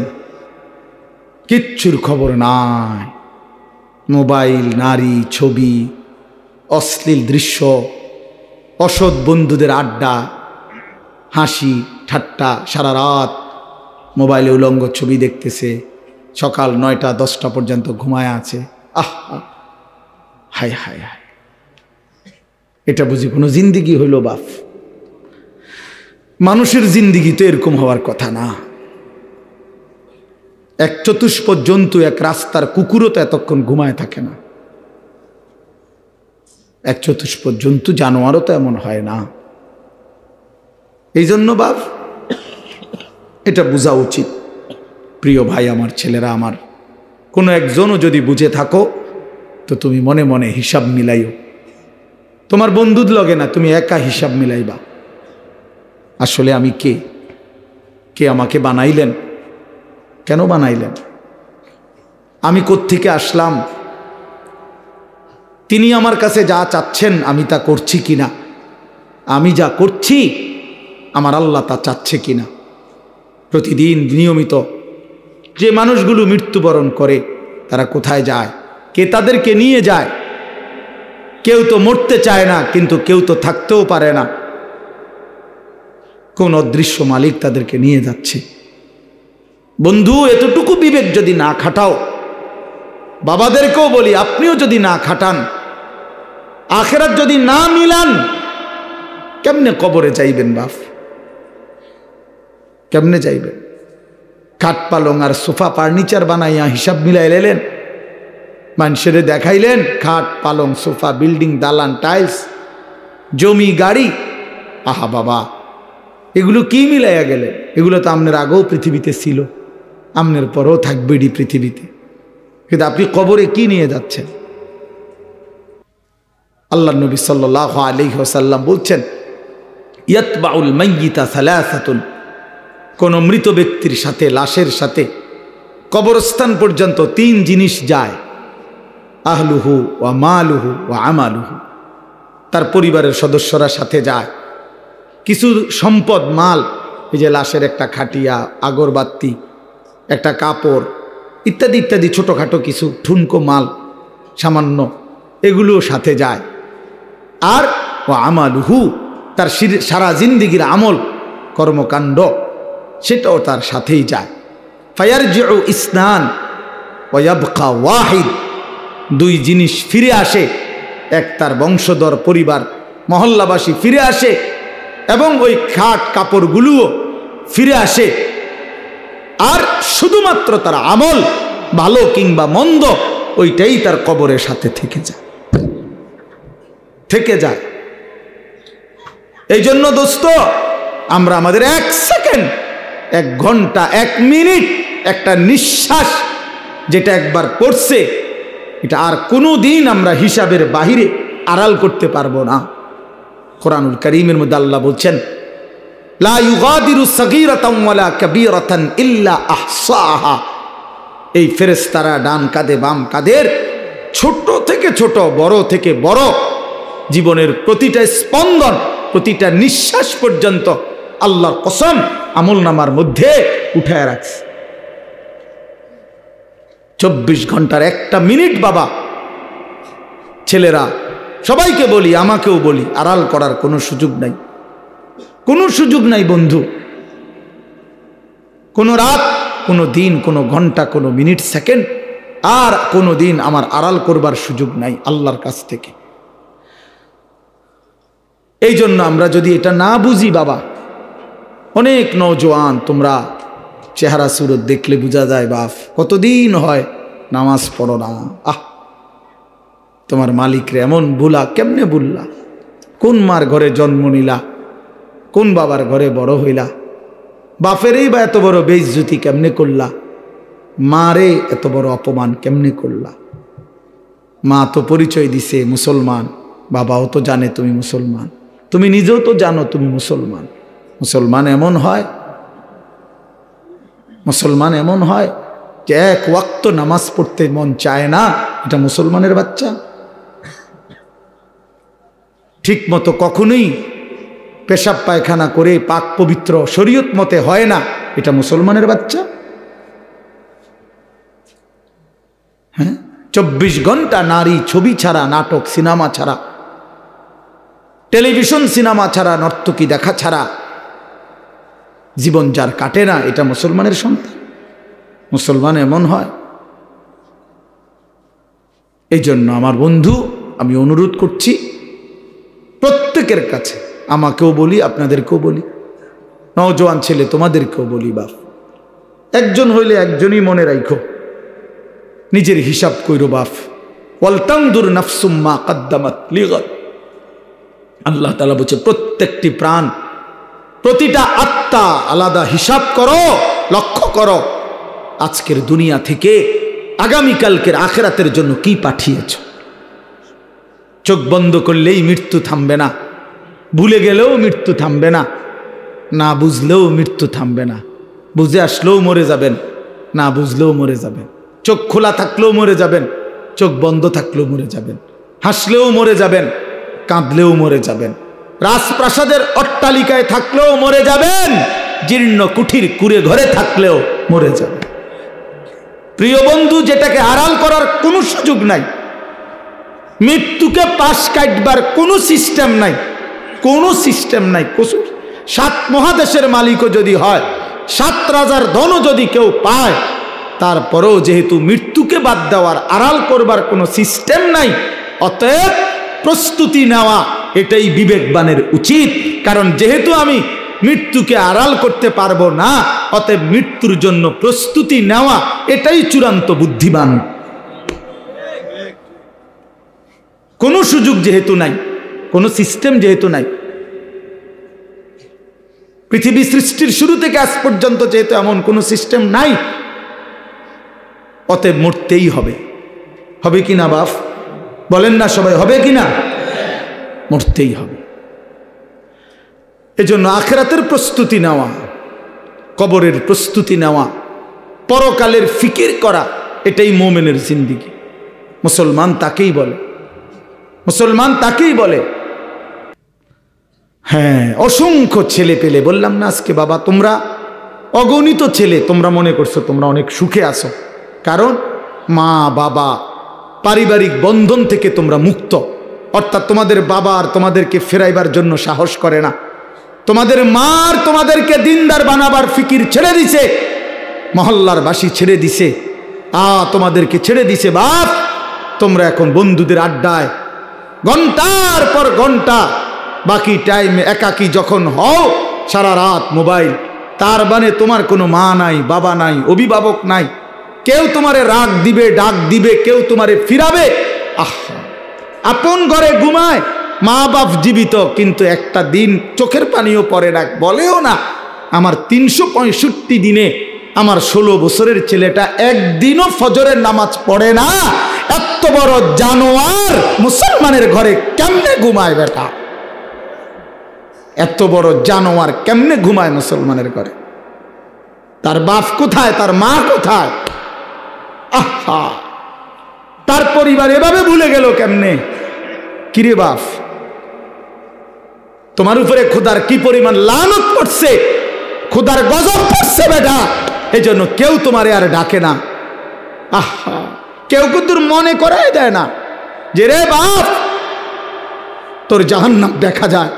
কিচ্ছুর খবর নাই। মোবাইল, নারী, ছবি, অশ্লীল দৃশ্য, অসৎ বন্ধুদের আড্ডা, হাসি ঠাট্টা, সারা রাত মোবাইলে উলঙ্গ ছবি দেখতেছে, সকাল 9টা 10টা পর্যন্ত ঘুমায় আছে। হায় হায় হায়, এটা বুঝি কোনো জিন্দিগি হইল বাপ? মানুষের জিন্দিগি তো এরকম হওয়ার কথা না। এক চতুষ্প জন্তু, এক রাস্তার কুকুরও তো এতক্ষণ ঘুমায় থাকে না। এক চতুষ্প জন্তু, জানোয়ারও তো এমন হয় না। এই জন্য বাপ, এটা বোঝা উচিত। প্রিয় ভাই আমার, ছেলেরা আমার, কোনো একজনও যদি বুঝে থাকো তো তুমি মনে মনে হিসাব মিলাইও। তোমার বন্ধুর লগে না, তুমি একা হিসাব মিলাইবা। আসলে আমি কে? কে আমাকে বানাইলেন? কেন বানাইলেন? আমি কোত্থেকে আসলাম? তিনি আমার কাছে যা চাচ্ছেন আমি তা করছি কিনা? আমি যা করছি আমার আল্লাহ তা চাচ্ছে কিনা? প্রতিদিন নিয়মিত যে মানুষগুলো মৃত্যুবরণ করে তারা কোথায় যায়? কে তাদেরকে নিয়ে যায়? কেউ তো মরতে চায় না, কিন্তু কেউ তো থাকতেও পারে না। কোন অদৃশ্য মালিক তাদেরকে নিয়ে যাচ্ছে। বন্ধু, এতটুকু বিবেক যদি না খাটাও, বাবাদেরকেও বলি, আপনিও যদি না খাটান, আখেরাত যদি না মিলান, কেমনে কবরে যাইবেন বাপ? কেমনে যাইবেন? খাট পালং আর সোফা ফার্নিচার বানাইয়া হিসাব মিলাই লেলেন, মানুষের দেখাইলেন খাট পালং সোফা, বিল্ডিং, দালান, টাইলস, জমি, গাড়ি। আহা বাবা, এগুলো কি মিলাইয়া গেলেন? এগুলো তো আপনার আগেও পৃথিবীতে ছিল, আপনার পরেও থাকবে এটি পৃথিবীতে, কিন্তু আপনি কবরে কি নিয়ে যাচ্ছেন? আল্লাহ নবী সাল্লাল্লাহু আলাইহি ওয়াসাল্লাম বলছেন, ইয়াতবাউল মাইয়িতা সালাসাতুন, কোন মৃত ব্যক্তির সাথে, লাশের সাথে কবরস্থান পর্যন্ত 3 জিনিস যায়। আহলুহু ওয়া মালুহু ওয়া আমালুহু, তার পরিবারের সদস্যরা সাথে যায়। কিছু সম্পদ, মাল, এই যে লাশের একটা খাটিয়া, আগরবাতি, একটা কাপড় ইত্যাদি ইত্যাদি, ছোটোখাটো কিছু ঠুনকো মাল সামান্য, এগুলোও সাথে যায়। আর ও আমালুহু, তার সারা জিন্দিগির আমল কর্মকাণ্ড, সেটাও তার সাথেই যায়। ফায়ারজিউ ইসনান ওয়া ইয়াবকা ওয়াহিদ, 2 জিনিস ফিরে আসে। এক, তার বংশধর, পরিবার, মহল্লাবাসী ফিরে আসে, এবং ওই খাট কাপড়গুলোও ফিরে আসে। আর শুধুমাত্র তার আমল, ভালো কিংবা মন্দ, ওইটাই তার কবরের সাথে থেকে যায়। থেকে যায়। এই জন্য দোস্ত, আমরা আমাদের 1 সেকেন্ড, 1 ঘন্টা, 1 মিনিট, একটা নিঃশ্বাস যেটা একবার পড়ছে, এটা আর কোনো দিন আমরা হিসাবের বাহিরে আড়াল করতে পারবো না। কোরআনুল কারীমের মধ্যে আল্লাহ বলছেন, লা ইউগাদিরু সাগীরাতান ওয়ালা কাবীরাতান ইল্লা আহসাহা। এই ফেরেশতারা ডান কাঁধে বাম কাঁধের ছোট থেকে ছোট, বড় থেকে বড় জীবনের প্রতিটা স্পন্দন, প্রতিটা নিঃশ্বাস পর্যন্ত আল্লাহর কসম আমলনামার মধ্যে উঠায় রাখছে। 24 ঘন্টার 1টা মিনিট বাবা, ছেলেরা সবাইকে বলি, আমাকেও বলি, আড়াল করার কোনো সুযোগ নাই, কোনো সুযোগ নাই বন্ধু। কোনো রাত, কোনো দিন, কোনো ঘন্টা, কোনো মিনিট, সেকেন্ড আর কোনো দিন আমার আড়াল করবার সুযোগ নাই আল্লাহর কাছ থেকে। এই জন্য আমরা যদি এটা না বুঝি বাবা, অনেক নওজোয়ান তোমরা চেহারা সুরত দেখলে বোঝা যায় বাপ কতদিন হয় নামাজ পড়ো না। তোমার মালিকরে এমন ভুলা, কেমনে ভুললা? কোন মার ঘরে জন্ম নিলা, কোন বাবার ঘরে বড় হইলা, বাপেরই বা এত বড় বেইজ্জতি কেমনে করলা, মারে এত বড় অপমান কেমনে করলা? মা তো পরিচয় দিছে মুসলমান, বাবাও তো জানে তুমি মুসলমান, তুমি নিজেও তো জানো তুমি মুসলমান। মুসলমান এমন হয়, মুসলমান এমন হয় যে 1 ওয়াক্ত নামাজ পড়তে মন চায় না, এটা মুসলমানের বাচ্চা? ঠিক মতো কখনোই পেশাব পায়খানা করে পাক পবিত্র শরীয়ত মতে হয় না, এটা মুসলমানের বাচ্চা? হ্যাঁ, 24 ঘন্টা নারী ছবি ছাড়া, নাটক সিনেমা ছাড়া, টেলিভিশন সিনেমা ছাড়া, নর্তকী দেখা ছাড়া জীবন যার কাটে না, এটা মুসলমানের সন্তান? মুসলমান এমন হয়? এই জন্য আমার বন্ধু, আমি অনুরোধ করছি প্রত্যেকের কাছে, আমাকেও বলি, আপনাদেরকেও বলি, নওজোয়ান ছেলে তোমাদেরকেও বলি, বাপ একজন হইলে একজনই মনে রাখো, নিজের হিসাব কইরো বাপ। ওয়ালতানদুর নাফসুম মা কদ্দামাত লিগাদ। আল্লাহ তাআলা বলছে প্রত্যেকটি প্রাণ, প্রতিটা আত্মা আলাদা হিসাব করো, লক্ষ্য করো আজকের দুনিয়া থেকে আগামীকালকের আখিরাতের জন্য কি পাঠিয়েছ। চোখ বন্ধ করলেই মৃত্যু থামবে না, ভুলে গেলেও মৃত্যু থামবে না, না বুঝলেও মৃত্যু থামবে না। বুঝে আসলেও মরে যাবেন, না বুঝলেও মরে যাবেন। চোখ খোলা থাকলেও মরে যাবেন, চোখ বন্ধ থাকলেও মরে যাবেন। হাসলেও মরে যাবেন, কাঁদলেও মরে যাবেন। রাজপ্রাসাদের অট্টালিকায় থাকলেও মরে যাবেন, জীর্ণ কুঠির কুড়ে ঘরে থাকলেও মরে যাবেন। প্রিয় বন্ধু, যেটাকে আড়াল করার কোনো সুযোগ নাই, মৃত্যুকে পাশ কাটবার কোনো সিস্টেম নাই, কোনো সিস্টেম নাই। 7 মহাদেশের মালিকও যদি হয়, 7 রাজার ধনও যদি কেউ পায়, তারপরেও যেহেতু মৃত্যুকে বাদ দেওয়ার, আড়াল করবার কোনো সিস্টেম নাই, অতএব প্রস্তুতি নেওয়া এটাই বিবেকবানের উচিত। কারণ যেহেতু আমি মৃত্যুকে আড়াল করতে পারবো না, অতএব মৃত্যুর জন্য প্রস্তুতি নেওয়া এটাই চূড়ান্ত বুদ্ধিমান। কোনো সুযোগ যেহেতু নাই, কোনো সিস্টেম যেহেতু নাই, পৃথিবী সৃষ্টির শুরু থেকে আজ পর্যন্ত যেহেতু এমন কোনো সিস্টেম নাই, অতএব মরতেই হবে। হবে কিনা বাপ? বলেন না সবাই, হবে কিনা? মরতেই হবে। এজন্য আখিরাতের প্রস্তুতি নেওয়া, কবরের প্রস্তুতি নেওয়া, পরকালের ফিকির করা, এটাই মুমিনের জিন্দেগি। মুসলমান তাকেই বলে, মুসলমান তাকেই বলে। হ্যাঁ, অসংখ্য ছেলে পেলে, বললাম না আজকে বাবা, তোমরা অগণিত ছেলে, তোমরা মনে করছো তোমরা অনেক সুখে আছো, কারণ মা বাবা পারিবারিক বন্ধন থেকে তোমরা মুক্ত। অর্থাৎ তোমাদের বাবা আর তোমাদেরকে ফেরাইবার জন্য সাহস করে না, তোমাদের মার তোমাদেরকে দিনদার বানাবার ফিকির ছেড়ে দিছে, মহল্লার বাসী ছেড়ে দিছে, তোমাদেরকে ছেড়ে দিছে। বাপ, তোমরা এখন বন্ধুদের আড্ডায় ঘন্টার পর ঘন্টা, বাকি টাইমে একাকী যখন হও, সারা রাত মোবাইল। তার মানে তোমার কোনো মা নাই, বাবা নাই, অভিভাবক নাই, কেউ তোমারে রাগ দিবে, ডাক দিবে, কেউ তোমারে ফিরাবে। আপন ঘরে ঘুমায়, মা বাপ জীবিত, কিন্তু একটা দিন চোখের পানিও পড়ে না, বলেও না আমার 365 দিনে আমার 16 বছরের ছেলেটা একদিনও ফজরের নামাজ পড়ে না। এত বড় জানোয়ার মুসলমানের ঘরে কেমনে ঘুমায় বেটা? এত বড় জানোয়ার কেমনে ঘুমায় মুসলমানের ঘরে? তার বাপ কোথায়, তার মা কোথায়? আহা, তার পরিবার এভাবে ভুলে গেল কেমনে? কিরে বাপ, তোমার উপরে খোদার কি পরিমাণ লানত পড়ছে, খোদার গজব পড়ছে বেটা, এই জন্য কেউ তোমারে আর ডাকে না। আহা, কেউ কিন্তু মনে করাই দেয় না যে রে বাপ তোর জাহান্নাম দেখা যায়,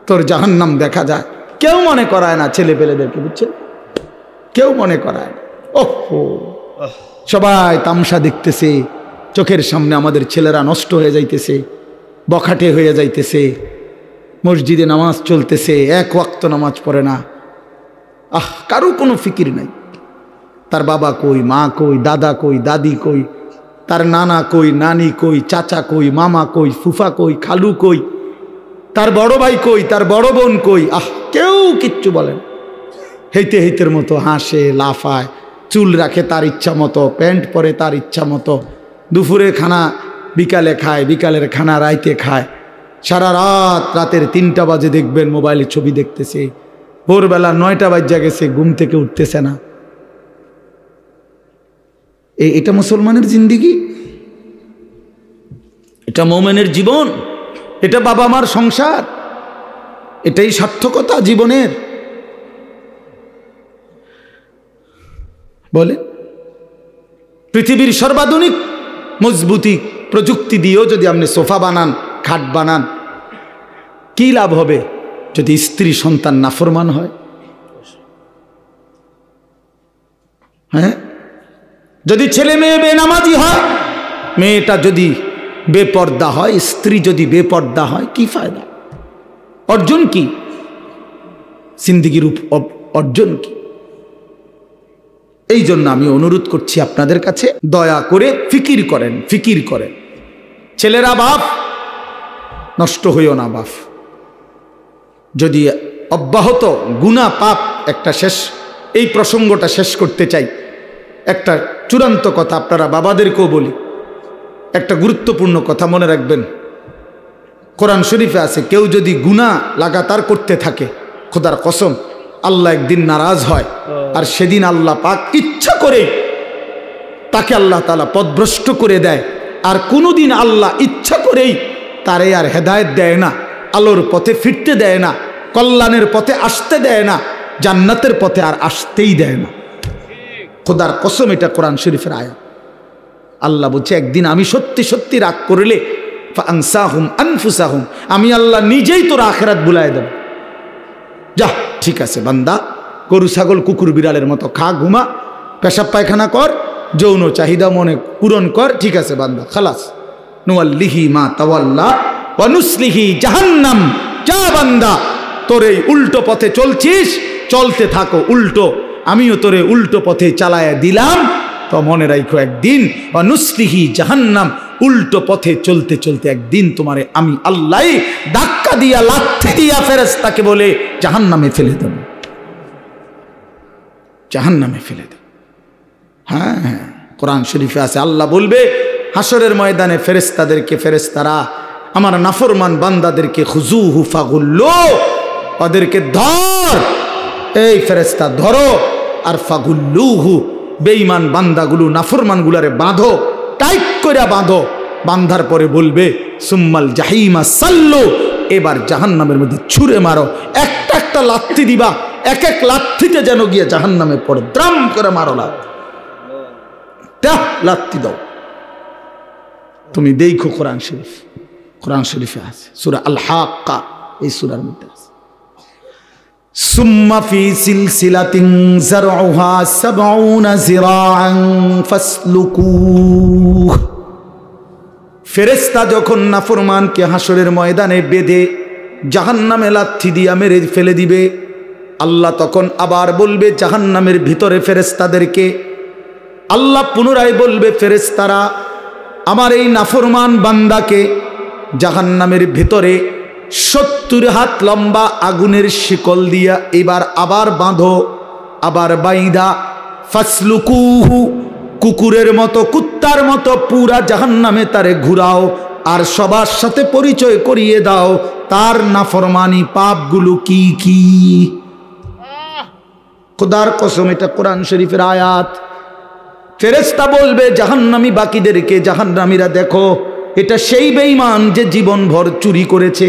তোর জাহান্নাম দেখা যায়। কেউ মনে করায় না ছেলে পেলেদেরকে, বুঝছেন? কেউ মনে করায় না। ওহো, সবাই তামসা দেখতেছে, চোখের সামনে আমাদের ছেলেরা নষ্ট হয়ে যাইতেছে, বখাটে হয়ে যাইতেছে, মসজিদে নামাজ চলতেছে, এক ওয়াক্ত নামাজ পড়ে না। কারো কোনো ফিকির নাই। তার বাবা কই, মা কই, দাদা কই, দাদি কই, তার নানা কই, নানি কই, চাচা কই, মামা কই, ফুফা কই, খালু কই, তার বড় ভাই কই, তার বড় বোন কই। কেউ কিচ্ছু বলেন। হেইতে হেইতের মতো হাসে, লাফায়, চুল রাখে তার ইচ্ছা মতো, প্যান্ট পরে তার ইচ্ছা মতো, দুপুরে খানা বিকালে খায়, বিকালের খানা রাইতে খায়, সারা রাত, রাতের 3টা বাজে দেখবেন মোবাইলে ছবি দেখতেছে, ভোরবেলা 9টা বাজে গেছে, ঘুম থেকে উঠতেছে না। এটা মুসলমানের জিন্দিগি? এটা মোমেনের জীবন? এটা বাবা মার সংসার? এটাই সার্থকতা জীবনের? বলে পৃথিবীর সর্বাধুনিক মজবুতি প্রযুক্তি দিয়েও যদি আপনি সোফা বানান, খাট বানান, কি লাভ হবে যদি স্ত্রী সন্তান নাফরমান হয়? হ্যাঁ, যদি ছেলে মেয়ে বেনামাজি হয়, মেয়েটা যদি বেপর্দা হয়, স্ত্রী যদি বেপর্দা হয়, কি ফায়দা? অর্জন কি? জিন্দেগির অর্জন কি? এই জন্য আমি অনুরোধ করছি আপনাদের কাছে, দয়া করে ফিকির করেন, ফিকির করেন। ছেলেরা বাপ, নষ্ট হইও না বাপ। যদি অব্যাহত গুনাহ পাপ, একটা শেষ, এই প্রসঙ্গটা শেষ করতে চাই। একটা চূড়ান্ত কথা আপনারা বাবাদেরকেও বলি, একটা গুরুত্বপূর্ণ কথা মনে রাখবেন। কোরআন শরীফে আছে, কেউ যদি গুনাহ লাগাতার করতে থাকে, খোদার কসম আল্লাহ একদিন নারাজ হয়, আর সেদিন আল্লাহ পাক ইচ্ছা করে তাকে আল্লাহ তাআলা পথভ্রষ্ট করে দেয়। আর কোনোদিন আল্লাহ ইচ্ছা করেই তারে আর হেদায়েত দেয় না, আলোর পথে ফিরতে দেয় না, কল্যাণের পথে আসতে দেয় না, জান্নাতের পথে আর আসতেই দেয় না। খোদার কসম, এটা কোরআন শরীফের আয়াত। আল্লাহ বলছে, একদিন আমি সত্যি সত্যি রাগ করলে ফাআনসাহুম আনফুসাহুম, আমি আল্লাহ নিজেই তোর আখিরাত ভুলায় দেব। যা, ঠিক আছে বান্দা, গরু ছাগল কুকুর বিড়ালের মতো খা, ঘুমা, পেশাব পায়খানা কর, যৌন চাহিদা মনে পূরণ কর, ঠিক আছে বান্দা, খালাস। নুয়াল্লিহি মা তাওয়াল্লা ওয়া নুসলিহি জাহান্নাম। যা বান্দা, তোর এই উল্টো পথে চলছিস, চলতে থাকো উল্টো, আমিও তোরে উল্টো পথে চালায়া দিলাম। তো মনে রাখো, একদিন ওয়া নুসলিহি জাহান্নাম, উল্টো পথে চলতে চলতে একদিন তোমারে আমি আল্লাহ ধাক্কা দিয়া, লাথি দিয়া ফেরেশতাকে বলে জাহান্নামে ফেলে দেব, জাহান্নামে ফেলে দেব। হ্যাঁ, কোরআন শরীফে আছে, আল্লাহ বলবে হাসরের ময়দানে ফেরেশতাদেরকে, ফেরেশতারা আমার নাফরমান বান্দাদেরকে খুজুহু ফাগুল্লু, ওদেরকে ধর, এই ফেরেশতা ধরো, আর ফাগুল্লুহু, বেঈমান বান্দাগুলো, নাফরমানগুলারে বাঁধো, টাইট করে বাঁধো। বাঁধার পরে বলবে সুম্মাল জাহিমা সাল্লু, এবার জাহান্নামের মধ্যে ছুঁড়ে মারো। একটা একটা লাথি দিবা, এক এক লাথিতে যেন গিয়ে জাহান্নামে পড়ে, দ্রাম করে মারো লাথি দাও। তুমি দেখো কোরআন শরীফ, কোরআন শরীফে আছে, সূরা আল হাক্কা, এই সূরার মধ্যে আছে, সুম্মা ফি সিলসিলাতিন যারউহা ৭০ যিরাআন ফাসলুকুহ। ফেরেশতা যখন নাফরমানকে হাসরের ময়দানে বেঁধে জাহান্নামে লাথি দিয়া মেরে ফেলে দিবে, আল্লাহ তখন আবার বলবে জাহান্নামের ভিতরে ফেরেশতাদেরকে, আল্লাহ পুনরায় বলবে ফেরেশতারা আমার এই নাফরমান বান্দাকে জাহান্নামের ভেতরে 70 হাত লম্বা আগুনের শিকল দিয়া এবার আবার বাঁধো, আবার বাইদা ফাসলুকুহু, কুকুরের মতো কুত্তার মতো পুরা জাহান্নামে তারে ঘুরাও, আর সবার সাথে পরিচয় করিয়ে দাও তার নাফরমানি পাপগুলো কি কি। খোদার কসম, এটা কোরআন শরীফের আয়াত। ফেরেশতা বলবে জাহান্নামী বাকিদেরকে, জাহান্নামীরা দেখো, এটা সেই বেঈমান যে জীবনভর চুরি করেছে,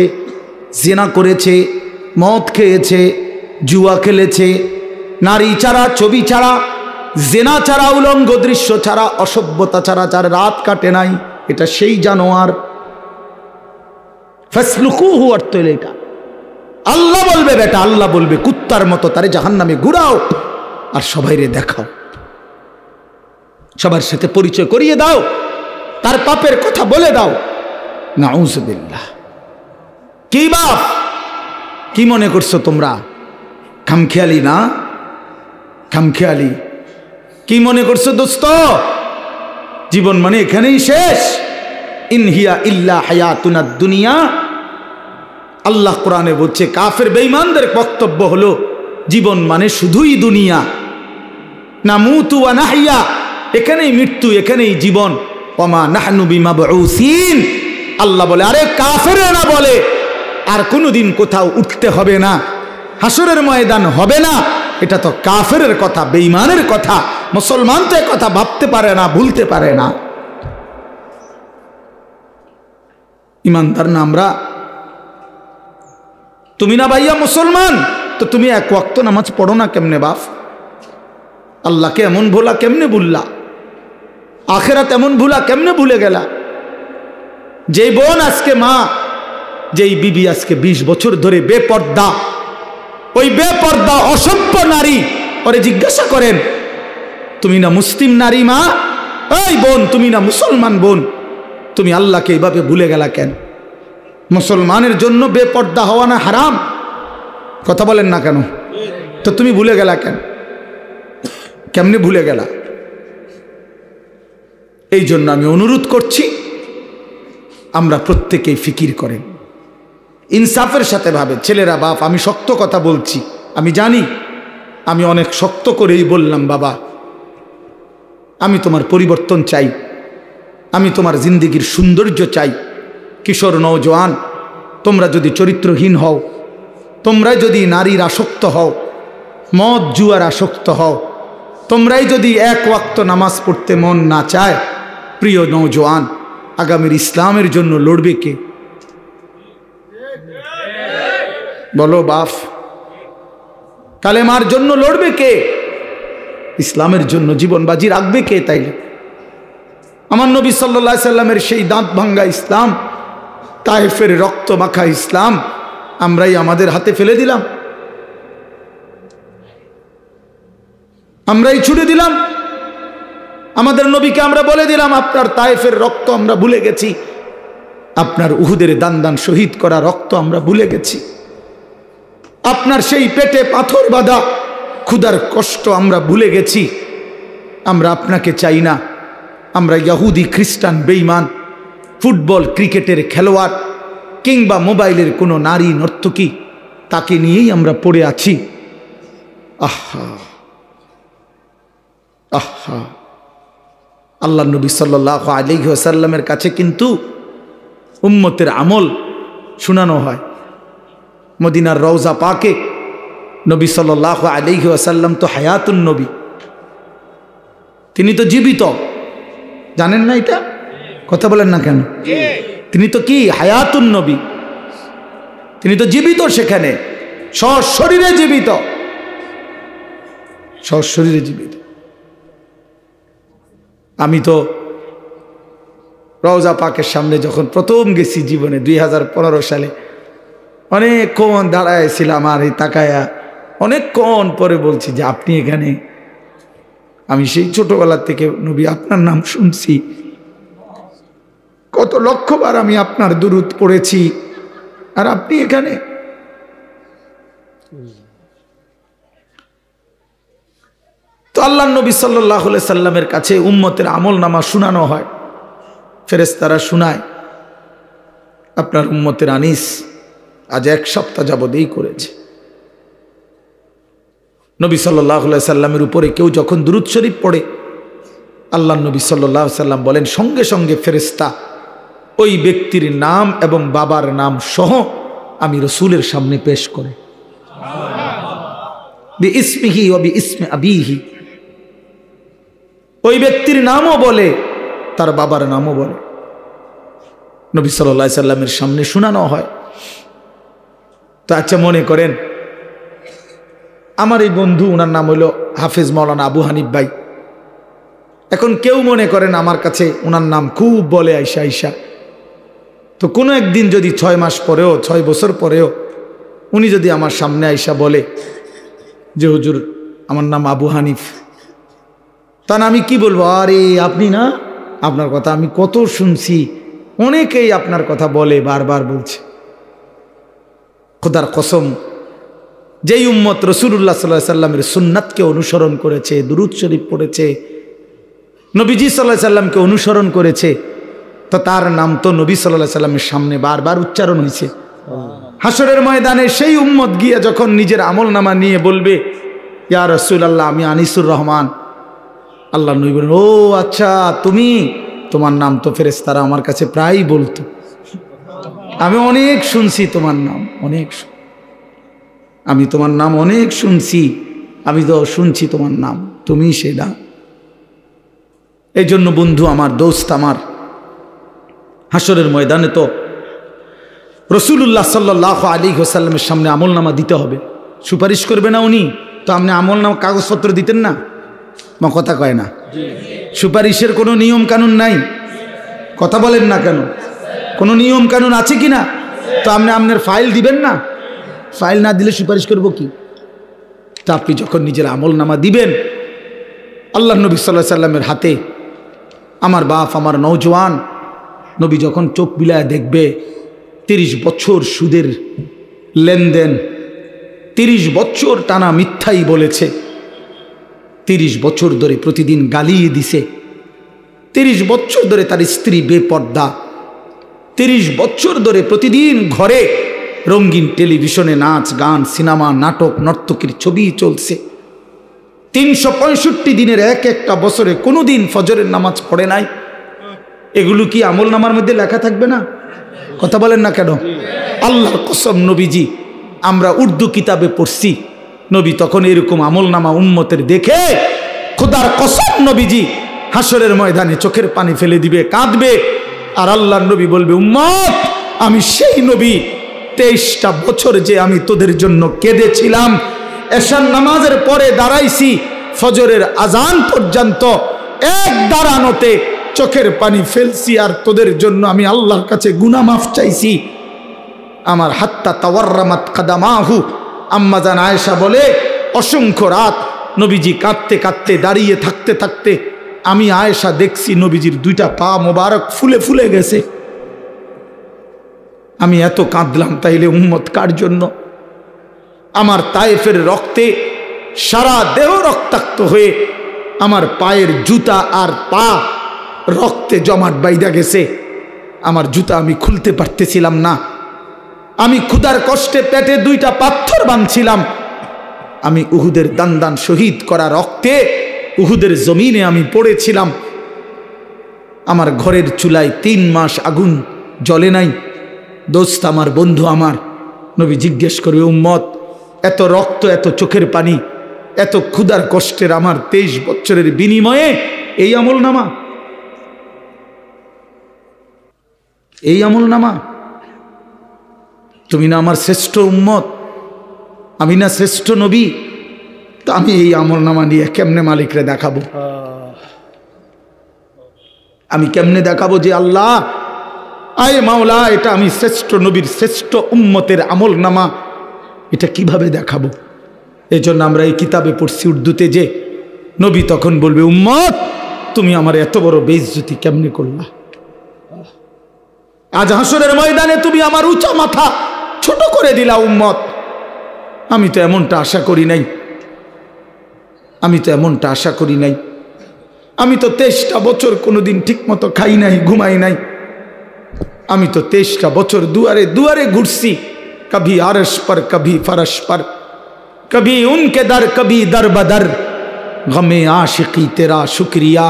জিনা করেছে, মদ খেয়েছে, জুয়া খেলেছে, নারী ছাড়া, ছবি ছাড়া, জেনা ছাড়া, উলঙ্গ দৃশ্য ছাড়া, অসভ্যতা ছাড়া যার রাত কাটে নাই, এটা সেই জানোয়ার। ফাসলুকুহু অর্থ হলো এটা। আল্লাহ বলবে বেটা, আল্লাহ বলবে কুত্তার মতো তারে জাহান্নামে ঘুরাও আর সবাইরে দেখাও, সবার সাথে পরিচয় করিয়ে দাও, তার পাপের কথা বলে দাও। নাউজুবিল্লাহ। কি বাপ, কি মনে করছো তোমরা? খামখেয়ালি না? খামখেয়ালি কি মনে করছো দোস্ত? জীবন মানে এখানেই শেষ। ইনহিয়া ইল্লা হায়াতুনা দুনিয়া। আল্লাহ কোরআনে বলছে, কাফের বেঈমানদের বক্তব্য হলো জীবন মানে শুধুই দুনিয়া। নামুতু ওয়া নাহইয়া, এখানেই মৃত্যু, এখানেই জীবন। ওমা নাহনু বিমাবউসিন। আল্লাহ বলে, আরে কাফেররা বলে আর কোনোদিন কোথাও উঠতে হবে না, হাসরের ময়দান হবে না। এটা তো কাফেরের কথা, বেঈমানের কথা। মুসলমান তো কথা ভাবতে পারে না, ভুলতে পারে না। ইমানদার না আমরা? তুমি না ভাইয়া মুসলমান, তো তুমি এক ওয়াক্ত নামাজ পড়ো না কেমনে বাপ? আল্লাহকে এমন ভোলা কেমনে ভুললা? আখেরাত এমন ভুলা কেমনে ভুলে গেলা? যেই বোন আজকে মা, যেই বিবি আজকে 20 বছর ধরে বেপর্দা, ওই বেপর্দা অসভ্য নারী, ওরে জিজ্ঞাসা করেন, তুমি না মুসলিম নারী মা? এই বোন, তুমি না মুসলমান বোন, তুমি আল্লাহকে এইভাবে ভুলে গেলা কেন? মুসলমানের জন্য বেপর্দা হওয়া না হারাম? কথা বলেন না কেন? তো তুমি ভুলে গেলা কেন? কেমনে ভুলে গেলা? এই জন্য আমি অনুরোধ করছি, আমরা প্রত্যেকেই ফিকির করেন, ইনসাফের সাথে ভাবে। ছেলেরা, বাপ, আমি শক্ত কথা বলছি, আমি জানি, আমি অনেক শক্ত করেই বললাম, বাবা আমি তোমার পরিবর্তন চাই, আমি তোমার জিন্দেগির সৌন্দর্য চাই। কিশোর নওজোয়ান, তোমরা যদি চরিত্রহীন হও, তোমরাই যদি নারীর আসক্ত হও, মদ জুয়ার আসক্ত হও, তোমরাই যদি এক ওয়াক্ত নামাজ পড়তে মন না চায়, প্রিয় নওজোয়ান, আগামীর ইসলামের জন্য লড়বে কে? বলো বাপ, কালেমার জন্য লড়বে কে? ইসলামের জন্য জীবন বাজি রাখবে কে? তাইলে আমার নবী সাল্লাল্লাহু আলাইহি সাল্লামের সেই দাঁত ভাঙ্গা ইসলাম, তায়েফের রক্ত মাখা ইসলাম আমরাই আমাদের হাতে ফেলে দিলাম, আমরাই ছুড়ে দিলাম। আমাদের নবীকে আমরা বলে দিলাম, আপনার তায়েফের রক্ত আমরা ভুলে গেছি, আপনার উহুদের দান দান শহীদ করা রক্ত আমরা ভুলে গেছি, আপনার সেই পেটে পাথর বাঁধা ক্ষুধার কষ্ট আমরা ভুলে গেছি। আমরা আপনাকে চাই না, আমরা ইহুদি, খ্রিস্টান, বেঈমান, ফুটবল, ক্রিকেটের খেলোয়াড় কিংবা মোবাইলের কোনো নারী নর্তকী, তাকে নিয়েই আমরা পড়ে আছি। আহা আহা, আল্লাহ নবী সাল্লাল্লাহু আলাইহি ওয়াসাল্লামের কাছে কিন্তু উম্মতের আমল শোনানো হয়। মদিনার রওজা পাকে নবী সাল্লাল্লাহু আলাইহি ওয়াসাল্লাম তো হায়াতুন নবী, তিনি তো জীবিত, জানেন না এটা? কথা বলেন না কেন? তিনি তো কি হায়াতুন নবী, তিনি তো জীবিত, সেখানে সশরীরে জীবিত, সশরীরে জীবিত। আমি তো রওজা পাকের সামনে যখন প্রথম গেছি জীবনে 2015 সালে, অনেকক্ষণ দাঁড়াইছিলাম আর এই তাকায়া অনেকক্ষণ পরে বলছি যে আপনি এখানে? আমি সেই ছোটবেলা থেকে নবী আপনার নাম শুনছি, কত লক্ষবার আমি আপনার দুরূদ পড়েছি, আর আপনি এখানে? তো আল্লাহ নবী সাল্লাল্লাহু আলাইহি সাল্লামের কাছে উম্মতের আমল নামা শোনানো হয়, ফেরেশতারা শোনায়। আপনার উম্মতের আনিস আজ 1 সপ্তাহ যাবতেই করেছে। নবী সাল্লাল্লাহু আলাইহি সাল্লামের উপরে কেউ যখন দুরূদ শরীফ পড়ে, আল্লাহ নবী সাল্লাল্লাহু আলাইহি সাল্লাম বলেন সঙ্গে সঙ্গে ফেরেশতা ওই ব্যক্তির নাম এবং বাবার নাম সহ আমি রসুলের সামনে পেশ করে, বিইসমিহি ওয়া বিইসমি আবিহি, ওই ব্যক্তির নামও বলে তার বাবার নামও বলে, নবী সাল্লাল্লাহু আলাইহি সাল্লামের সামনে শোনানো হয়। তো আচ্ছা মনে করেন আমার এই বন্ধু, ওনার নাম হলো হাফেজ মাওলানা আবু হানিফ ভাই। এখন কেউ মনে করেন আমার কাছে ওনার নাম খুব বলে আইসা আইসা, তো কোনো একদিন যদি 6 মাস পরেও 6 বছর পরেও উনি যদি আমার সামনে আইসা বলে যে হুজুর আমার নাম আবু হানিফ, তখন আমি কি বলবো? আরে আপনি না, আপনার কথা আমি কত শুনছি, অনেকেই আপনার কথা বলে, বারবার বলছে। খোদার কসম, যেই উম্মত রাসূলুল্লাহ সাল্লাল্লাহু আলাইহি সাল্লামের সুন্নাতকে অনুসরণ করেছে, দুরূদ শরীফ পড়েছে, নবীজি সাল্লাল্লাহু আলাইহি সাল্লামকে অনুসরণ করেছে, তো তার নাম তো নবী সাল্লাল্লাহু আলাইহি সাল্লামের সামনে বারবার উচ্চারণ হয়েছে। হাসরের ময়দানে সেই উম্মত গিয়ে যখন নিজের আমলনামা নিয়ে বলবে ইয়া রাসূলুল্লাহ আমি আনিসুর রহমান, আল্লাহ নবী বলেন ও আচ্ছা তুমি, তোমার নাম তো ফেরেশতারা আমার কাছে প্রায়ই বলতো, আমি অনেক শুনছি তোমার নাম, আমি তোমার নাম অনেক শুনছি, আমি তো শুনছি তোমার নাম, তুমি সেটা। এই জন্য বন্ধু আমার, দোস্ত আমার, হাসরের ময়দানে তো রাসূলুল্লাহ সাল্লাল্লাহু আলাইহি ওয়াসাল্লামের সামনে আমলনামা দিতে হবে। সুপারিশ করবে না উনি, তো আপনি আমলনামা কাগজপত্র দিতেন না? মা কথা কয় না, সুপারিশের কোনো নিয়ম কানুন নাই, কথা বলেন না কেন? কোনো নিয়ম কানুন আছে কি না? তো আপনি আপনার ফাইল দিবেন না? ফাইল না দিলে সুপারিশ করব কি? তা আপনি যখন নিজের আমলনামা দিবেন, আল্লাহ নবী সাল্লাল্লাহু আলাইহি সাল্লামের হাতে আমার বাপ, আমার নওজোয়ান নবী যখন চোখ বিলায় দেখবে 30 বছর সুদের লেনদেন, 30 বছর টানা মিথ্যাই বলেছে, 30 বছর ধরে প্রতিদিন গালিয়ে দিছে, 30 বছর ধরে তার স্ত্রী বেপর্দা, 30 বছর ধরে প্রতিদিন ঘরে রঙিন টেলিভিশনে নাচ গান, সিনেমা, নাটক, নর্তকীর ছবি চলছে, 365 দিনের একটা বছরে কোনো দিন ফজরের নামাজ পড়ে নাই। এগুলো কি আমল নামার মধ্যে লেখা থাকবে না? কথা বলেন না কেন? আল্লাহর কসম নবীজি, আমরা উর্দু কিতাবে পড়ছি, নবী তখন এরকম আমল নামা উম্মতের দেখে খোদার কসম নবীজি হাসরের ময়দানে চোখের পানি ফেলে দিবে, কাঁদবে, আর আল্লাহর নবী বলবে উম্মত আমি সেই নবী, 23টা বছর যে আমি তোদের জন্য কেঁদেছিলাম, এশার নামাজের পরে দাঁড়াইছি ফজরের আজান পর্যন্ত, এক দাঁড়ানোতে চোখের পানি ফেলছি, আর তোদের জন্য আমি আল্লাহর কাছে গুনাহ মাফ চাইছি। আমার হাত্তা তাওয়াররামাত কাদামাহু, আম্মা জান আয়েশা বলে অসংখ্য রাত নবীজি কাঁদতে কাঁদতে, দাঁড়িয়ে থাকতে থাকতে আমি আয়েশা দেখছি নবীজির 2টা পা মোবারক ফুলে ফুলে গেছে। আমি এত কাঁদলাম, তাইলে উম্মত কার জন্য? আমার তায়েফের রক্তে সারা দেহ রক্তাক্ত হয়ে আমার পায়ের জুতা আর পা রক্তে জমাট বাইদা গেছে, আমার জুতা আমি খুলতে পারতেছিলাম না, আমি ক্ষুধার কষ্টে পেটে 2টা পাথর বাঁধছিলাম, আমি উহুদের দান শহীদ করা রক্তে উহুদের জমিনে আমি পড়েছিলাম, আমার ঘরের চুলায় 3 মাস আগুন জ্বলে নাই। দোস্ত আমার, বন্ধু আমার, নবী জিজ্ঞেস করবে উম্মত এত রক্ত, এত চোখের পানি, এত ক্ষুধার কষ্টের আমার 23 বছরের বিনিময়ে এই আমলনামা, এই আমলনামা? তুমি না আমার শ্রেষ্ঠ উম্মত, আমি না শ্রেষ্ঠ নবী, তো আমি এই আমলনামা নিয়ে কেমনে মালিকরে দেখাবো? আমি কেমনে দেখাবো যে আল্লাহ আয় মাওলা এটা আমি শ্রেষ্ঠ নবীর শ্রেষ্ঠ উম্মতের আমলনামা, এটা কিভাবে দেখাবো? এই জন্য আমরা এই কিতাবে পড়ছি উর্দুতে যে নবী তখন বলবে উম্মত তুমি আমার এত বড় বেইজ্জতি কেমনে করলা? আজ হাসরের ময়দানে তুমি আমার উঁচা মাথা ছোট করে দিলা উম্মত। আমি তো এমনটা আশা করি নাই, আমি তো এমনটা আশা করি নাই। আমি তো 23টা বছর কোনোদিন ঠিক মতো খাই নাই, ঘুমাই নাই, আমি তো 23টা বছর দুয়ারে দুয়ারে ঘুরছি, কभी আরশ पर कभी फरश पर, कभी उनके दर कभी दर बदर, गमे आशिकी तेरा शुक्रिया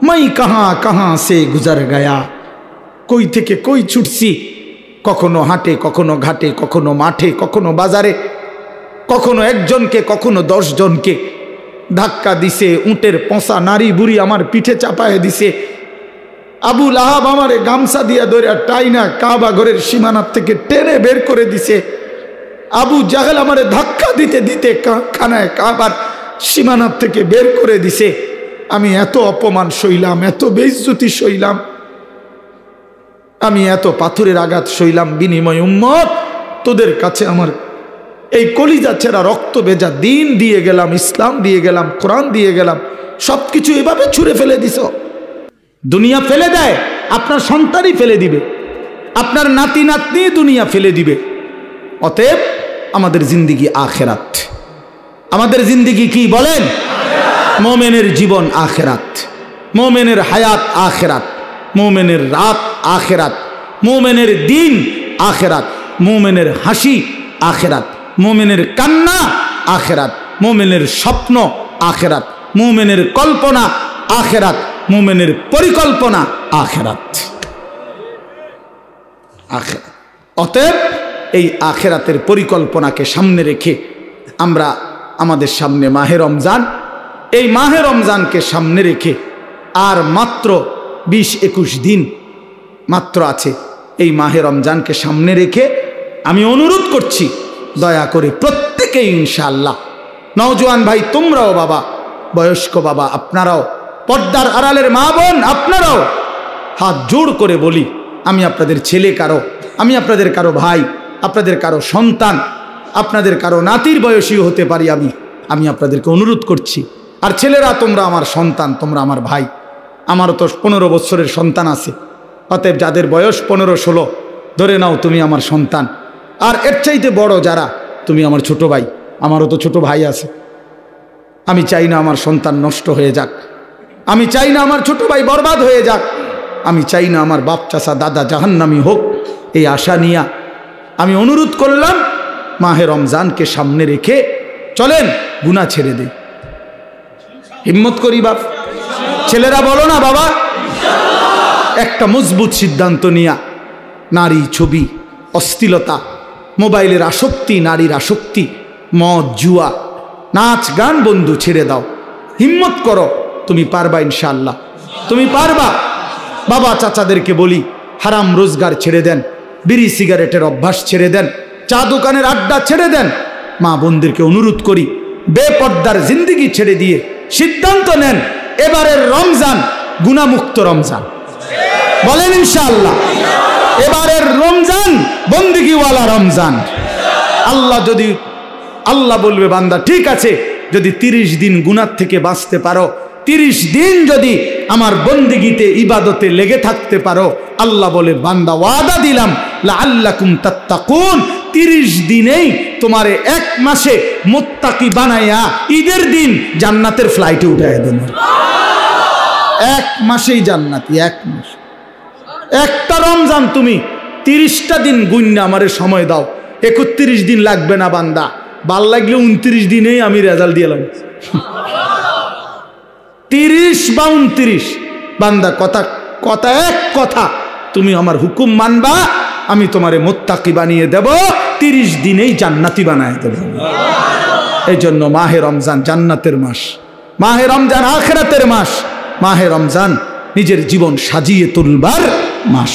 मैं कहां कहां से गुजर गया। কই থেকে কই ছুটছি, কখনো হাটে, কখনো ঘাটে, কখনো মাঠে, কখনো বাজারে, কখনো একজনকে, কখনো 10 জনকে ধাক্কা দিছে। উটের পচা নারী বুড়ি আমার পিঠে চাপায় দিছে। আবু লাহাব আমারে গামছা দিয়া ধরে টাইনা কাবা ঘরের সীমানার থেকে টেনে বের করে দিছে। আবু জাহেল আমারে ধাক্কা দিতে দিতে খানায় কাবার সীমানার থেকে বের করে দিছে। আমি এত অপমান সইলাম, এত বেইজ্জতি সইলাম, আমি এত পাথরের আঘাত সইলাম। বিনিময় উম্মত, তোদের কাছে আমার এই কলিজা ছেঁড়া রক্ত ভেজা দিন দিয়ে গেলাম, ইসলাম দিয়ে গেলাম, কোরআন দিয়ে গেলাম, সবকিছু এভাবে ছুঁড়ে ফেলে দিছ। দুনিয়া ফেলে দেয়, আপনার সন্তানই ফেলে দিবে, আপনার নাতি নাতনি দুনিয়া ফেলে দিবে। অতএব আমাদের জিন্দিগি আখেরাত। আমাদের জিন্দিগি কি বলেন? মোমেনের জীবন আখেরাত, মোমেনের হায়াত আখেরাত, মোমেনের রাত আখেরাত, মোমেনের দিন আখেরাত, মোমেনের হাসি আখেরাত, মোমেনের কান্না আখেরাত, মোমেনের স্বপ্ন আখেরাত, মোমেনের কল্পনা আখেরাত, মোমেনের পরিকল্পনা আখেরাত। আখেরাত। অতএব এই আখেরাতের পরিকল্পনাকে সামনে রেখে আমরা আমাদের সামনে মাহে রমজান, এই মাহে রমজানকে সামনে রেখে আর মাত্র 20-21 দিন মাত্র আছে। এই মাহে রমজানকে সামনে রেখে আমি অনুরোধ করছি, দয়া করে প্রত্যেকেই ইনশাআল্লাহ, নওজোয়ান ভাই তোমরাও, বাবা বয়স্ক বাবা আপনারাও, পর্দার আড়ালের মা বোন আপনারাও, হাত জোড় করে বলি, আমি আপনাদের ছেলে কারো, আমি আপনাদের কারো ভাই, আপনাদের কারো সন্তান, আপনাদের কারো নাতির বয়সীও হতে পারি। আমি আপনাদেরকে অনুরোধ করছি, আর ছেলেরা তোমরা আমার সন্তান, তোমরা আমার ভাই, আমারও তো 15 বছরের সন্তান আছে। অতএব যাদের বয়স 15-16 ধরে নাও তুমি আমার সন্তান, আর এর চাইতে বড় যারা, তুমি আমার ছোট ভাই, আমারও তো ছোট ভাই আছে। আমি চাই না আমার সন্তান নষ্ট হয়ে যাক, আমি চাই না আমার ছোট ভাই বরবাদ হয়ে যাক, আমি চাই না আমার বাপ চাচা দাদা জাহান্নামী হোক। এই আশা নিয়ে আমি অনুরোধ করলাম, মাহে রমজানকে সামনে রেখে চলেন গুনাহ ছেড়ে দেই। হিম্মত করি বাপ, ছেলেরা বলো না বাবা, একটা মজবুত সিদ্ধান্ত নিয়া নারী ছবি, অশ্লীলতা, মোবাইলের আসক্তি, নারীর আসক্তি, মদ জুয়া, নাচ গান বন্ধু ছেড়ে দাও। হিম্মত করো, তুমি পারবা ইনশাআল্লাহ, তুমি পারবা। বাবা চাচাদেরকে বলি, হারাম রোজগার ছেড়ে দেন, বিড়ি সিগারেটের অভ্যাস ছেড়ে দেন, চা দোকানের আড্ডা ছেড়ে দেন। মা বোনদেরকে অনুরোধ করি, বেপর্দার জিন্দিগি ছেড়ে দিয়ে সিদ্ধান্ত নেন, এবারের রমজান গুনাহমুক্ত রমজান। বলেন ইনশাআল্লাহ, এবারের রমজান বন্দেগীওয়ালা রমজান। আল্লাহ বলবে, বান্দা ঠিক আছে, যদি 30 দিন গুনাহ থেকে বাঁচতে পারো, 30 দিন যদি আমার বন্দেগীতে ইবাদতে লেগে থাকতে পারো, আল্লাহ বলে, বান্দা ওয়াদা দিলাম, লাআল্লাকুম তাত্তাকুন, 30 দিনেই তোমারে 1 মাসে মুত্তাকি বানাইয়া ঈদের দিন জান্নাতের ফ্লাইটে উঠাইয়া দেব। 1 মাসেই জান্নাতি, 1 মাস। একটা রমজান তুমি 30টা দিন গুণনা আমারে সময় দাও, 31 দিন লাগবে না বান্দা, ভাল লাগলে 29 দিনেই আমি রেজাল্ট দিলাম। 30 বা 29 বান্দা, কথা এক কথা, তুমি আমার হুকুম মানবা, আমি তোমারে মুত্তাকি বানিয়ে দেব, 30 দিনেই জান্নাতি বানায় দেব। এই জন্য মাহে রমজান জান্নাতের মাস, মাহে রমজান আখিরাতের মাস, মাহে রমজান নিজের জীবন সাজিয়ে তুলবার মাস।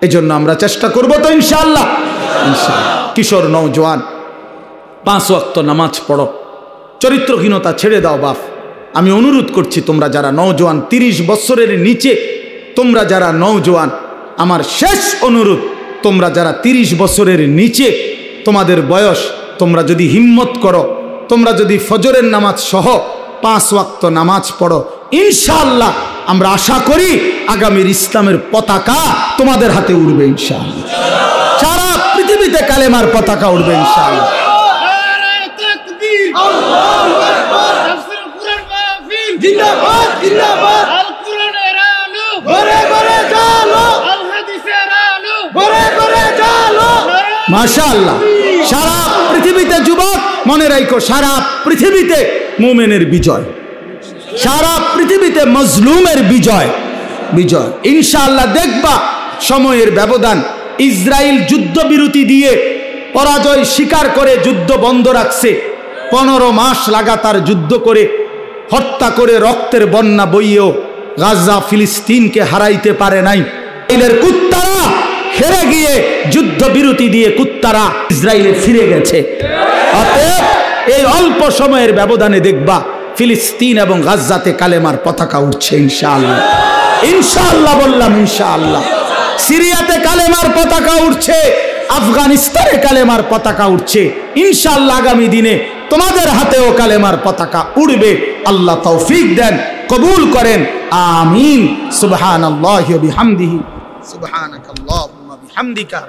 এই জন্য আমরা চেষ্টা করব তো ইনশাআল্লাহ। কিশোর নওজোয়ান, 5 ওয়াক্ত নামাজ পড়ো, চরিত্রহীনতা ছেড়ে দাও বাপ। আমি অনুরোধ করছি, তোমরা যারা নওজোয়ান, 30 বছরের নিচে তোমরা যারা নওজোয়ান, আমার শেষ অনুরোধ, তোমরা যারা 30 বছরের নিচে তোমাদের বয়স, তোমরা যদি হিম্মত করো, তোমরা যদি ফজরের নামাজ সহ 5 ওয়াক্ত নামাজ পড়ো, ইনশাআল্লাহ আমরা আশা করি আগামীর ইসলামের পতাকা তোমাদের হাতে উড়বে ইনশাআল্লাহ। সারা পৃথিবীতে কালেমার পতাকা উড়বে ইনশাআল্লাহ। জিন্দাবাদ জিন্দাবাদ, আল কোরআনের আলো ঘরে ঘরে জ্বালো, আল হাদিস মাশাআল্লাহ। সারা পৃথিবীতে যুবক মনে রাখো, সারা পৃথিবীতে মুমিনের বিজয়, সারা পৃথিবীতে মজলুমের বিজয়। বিজয় ইনশাআল্লাহ। দেখবা সময়ের ব্যবধান, ইসরায়েল যুদ্ধবিরতি দিয়ে পরাজয় স্বীকার করে যুদ্ধ বন্ধ রাখছে। 15 মাস লাগাতার যুদ্ধ করে, হত্যা করে, রক্তের বন্যা বইয়েও গাজা ফিলিস্তিনকে হারাইতে পারে নাই। ইসরায়েলের কুত্তারা হেরে গিয়ে যুদ্ধবিরতি দিয়ে কুত্তারা ইসরায়েলে ফিরে গেছে। অতএব এই অল্প সময়ের ব্যবধানে দেখবা ফিলিস্তিন এবং গাজাতে কালেমার পতাকা উঠছে ইনশাআল্লাহ। ইনশাআল্লাহ বললাম, ইনশাআল্লাহ। সিরিয়াতে কালেমার পতাকা উঠছে, আফগানিস্তানে কালেমার পতাকা উঠছে। ইনশাআল্লাহ আগামী দিনে তোমাদের হাতেও কালেমার পতাকা উড়বে। আল্লাহ তৌফিক দেন, কবুল করেন, আমিন। সুবহানাল্লাহি ওয়া বিহামদিহি, সুবহানাকাল্লাহুম্মা বিহামদিকা।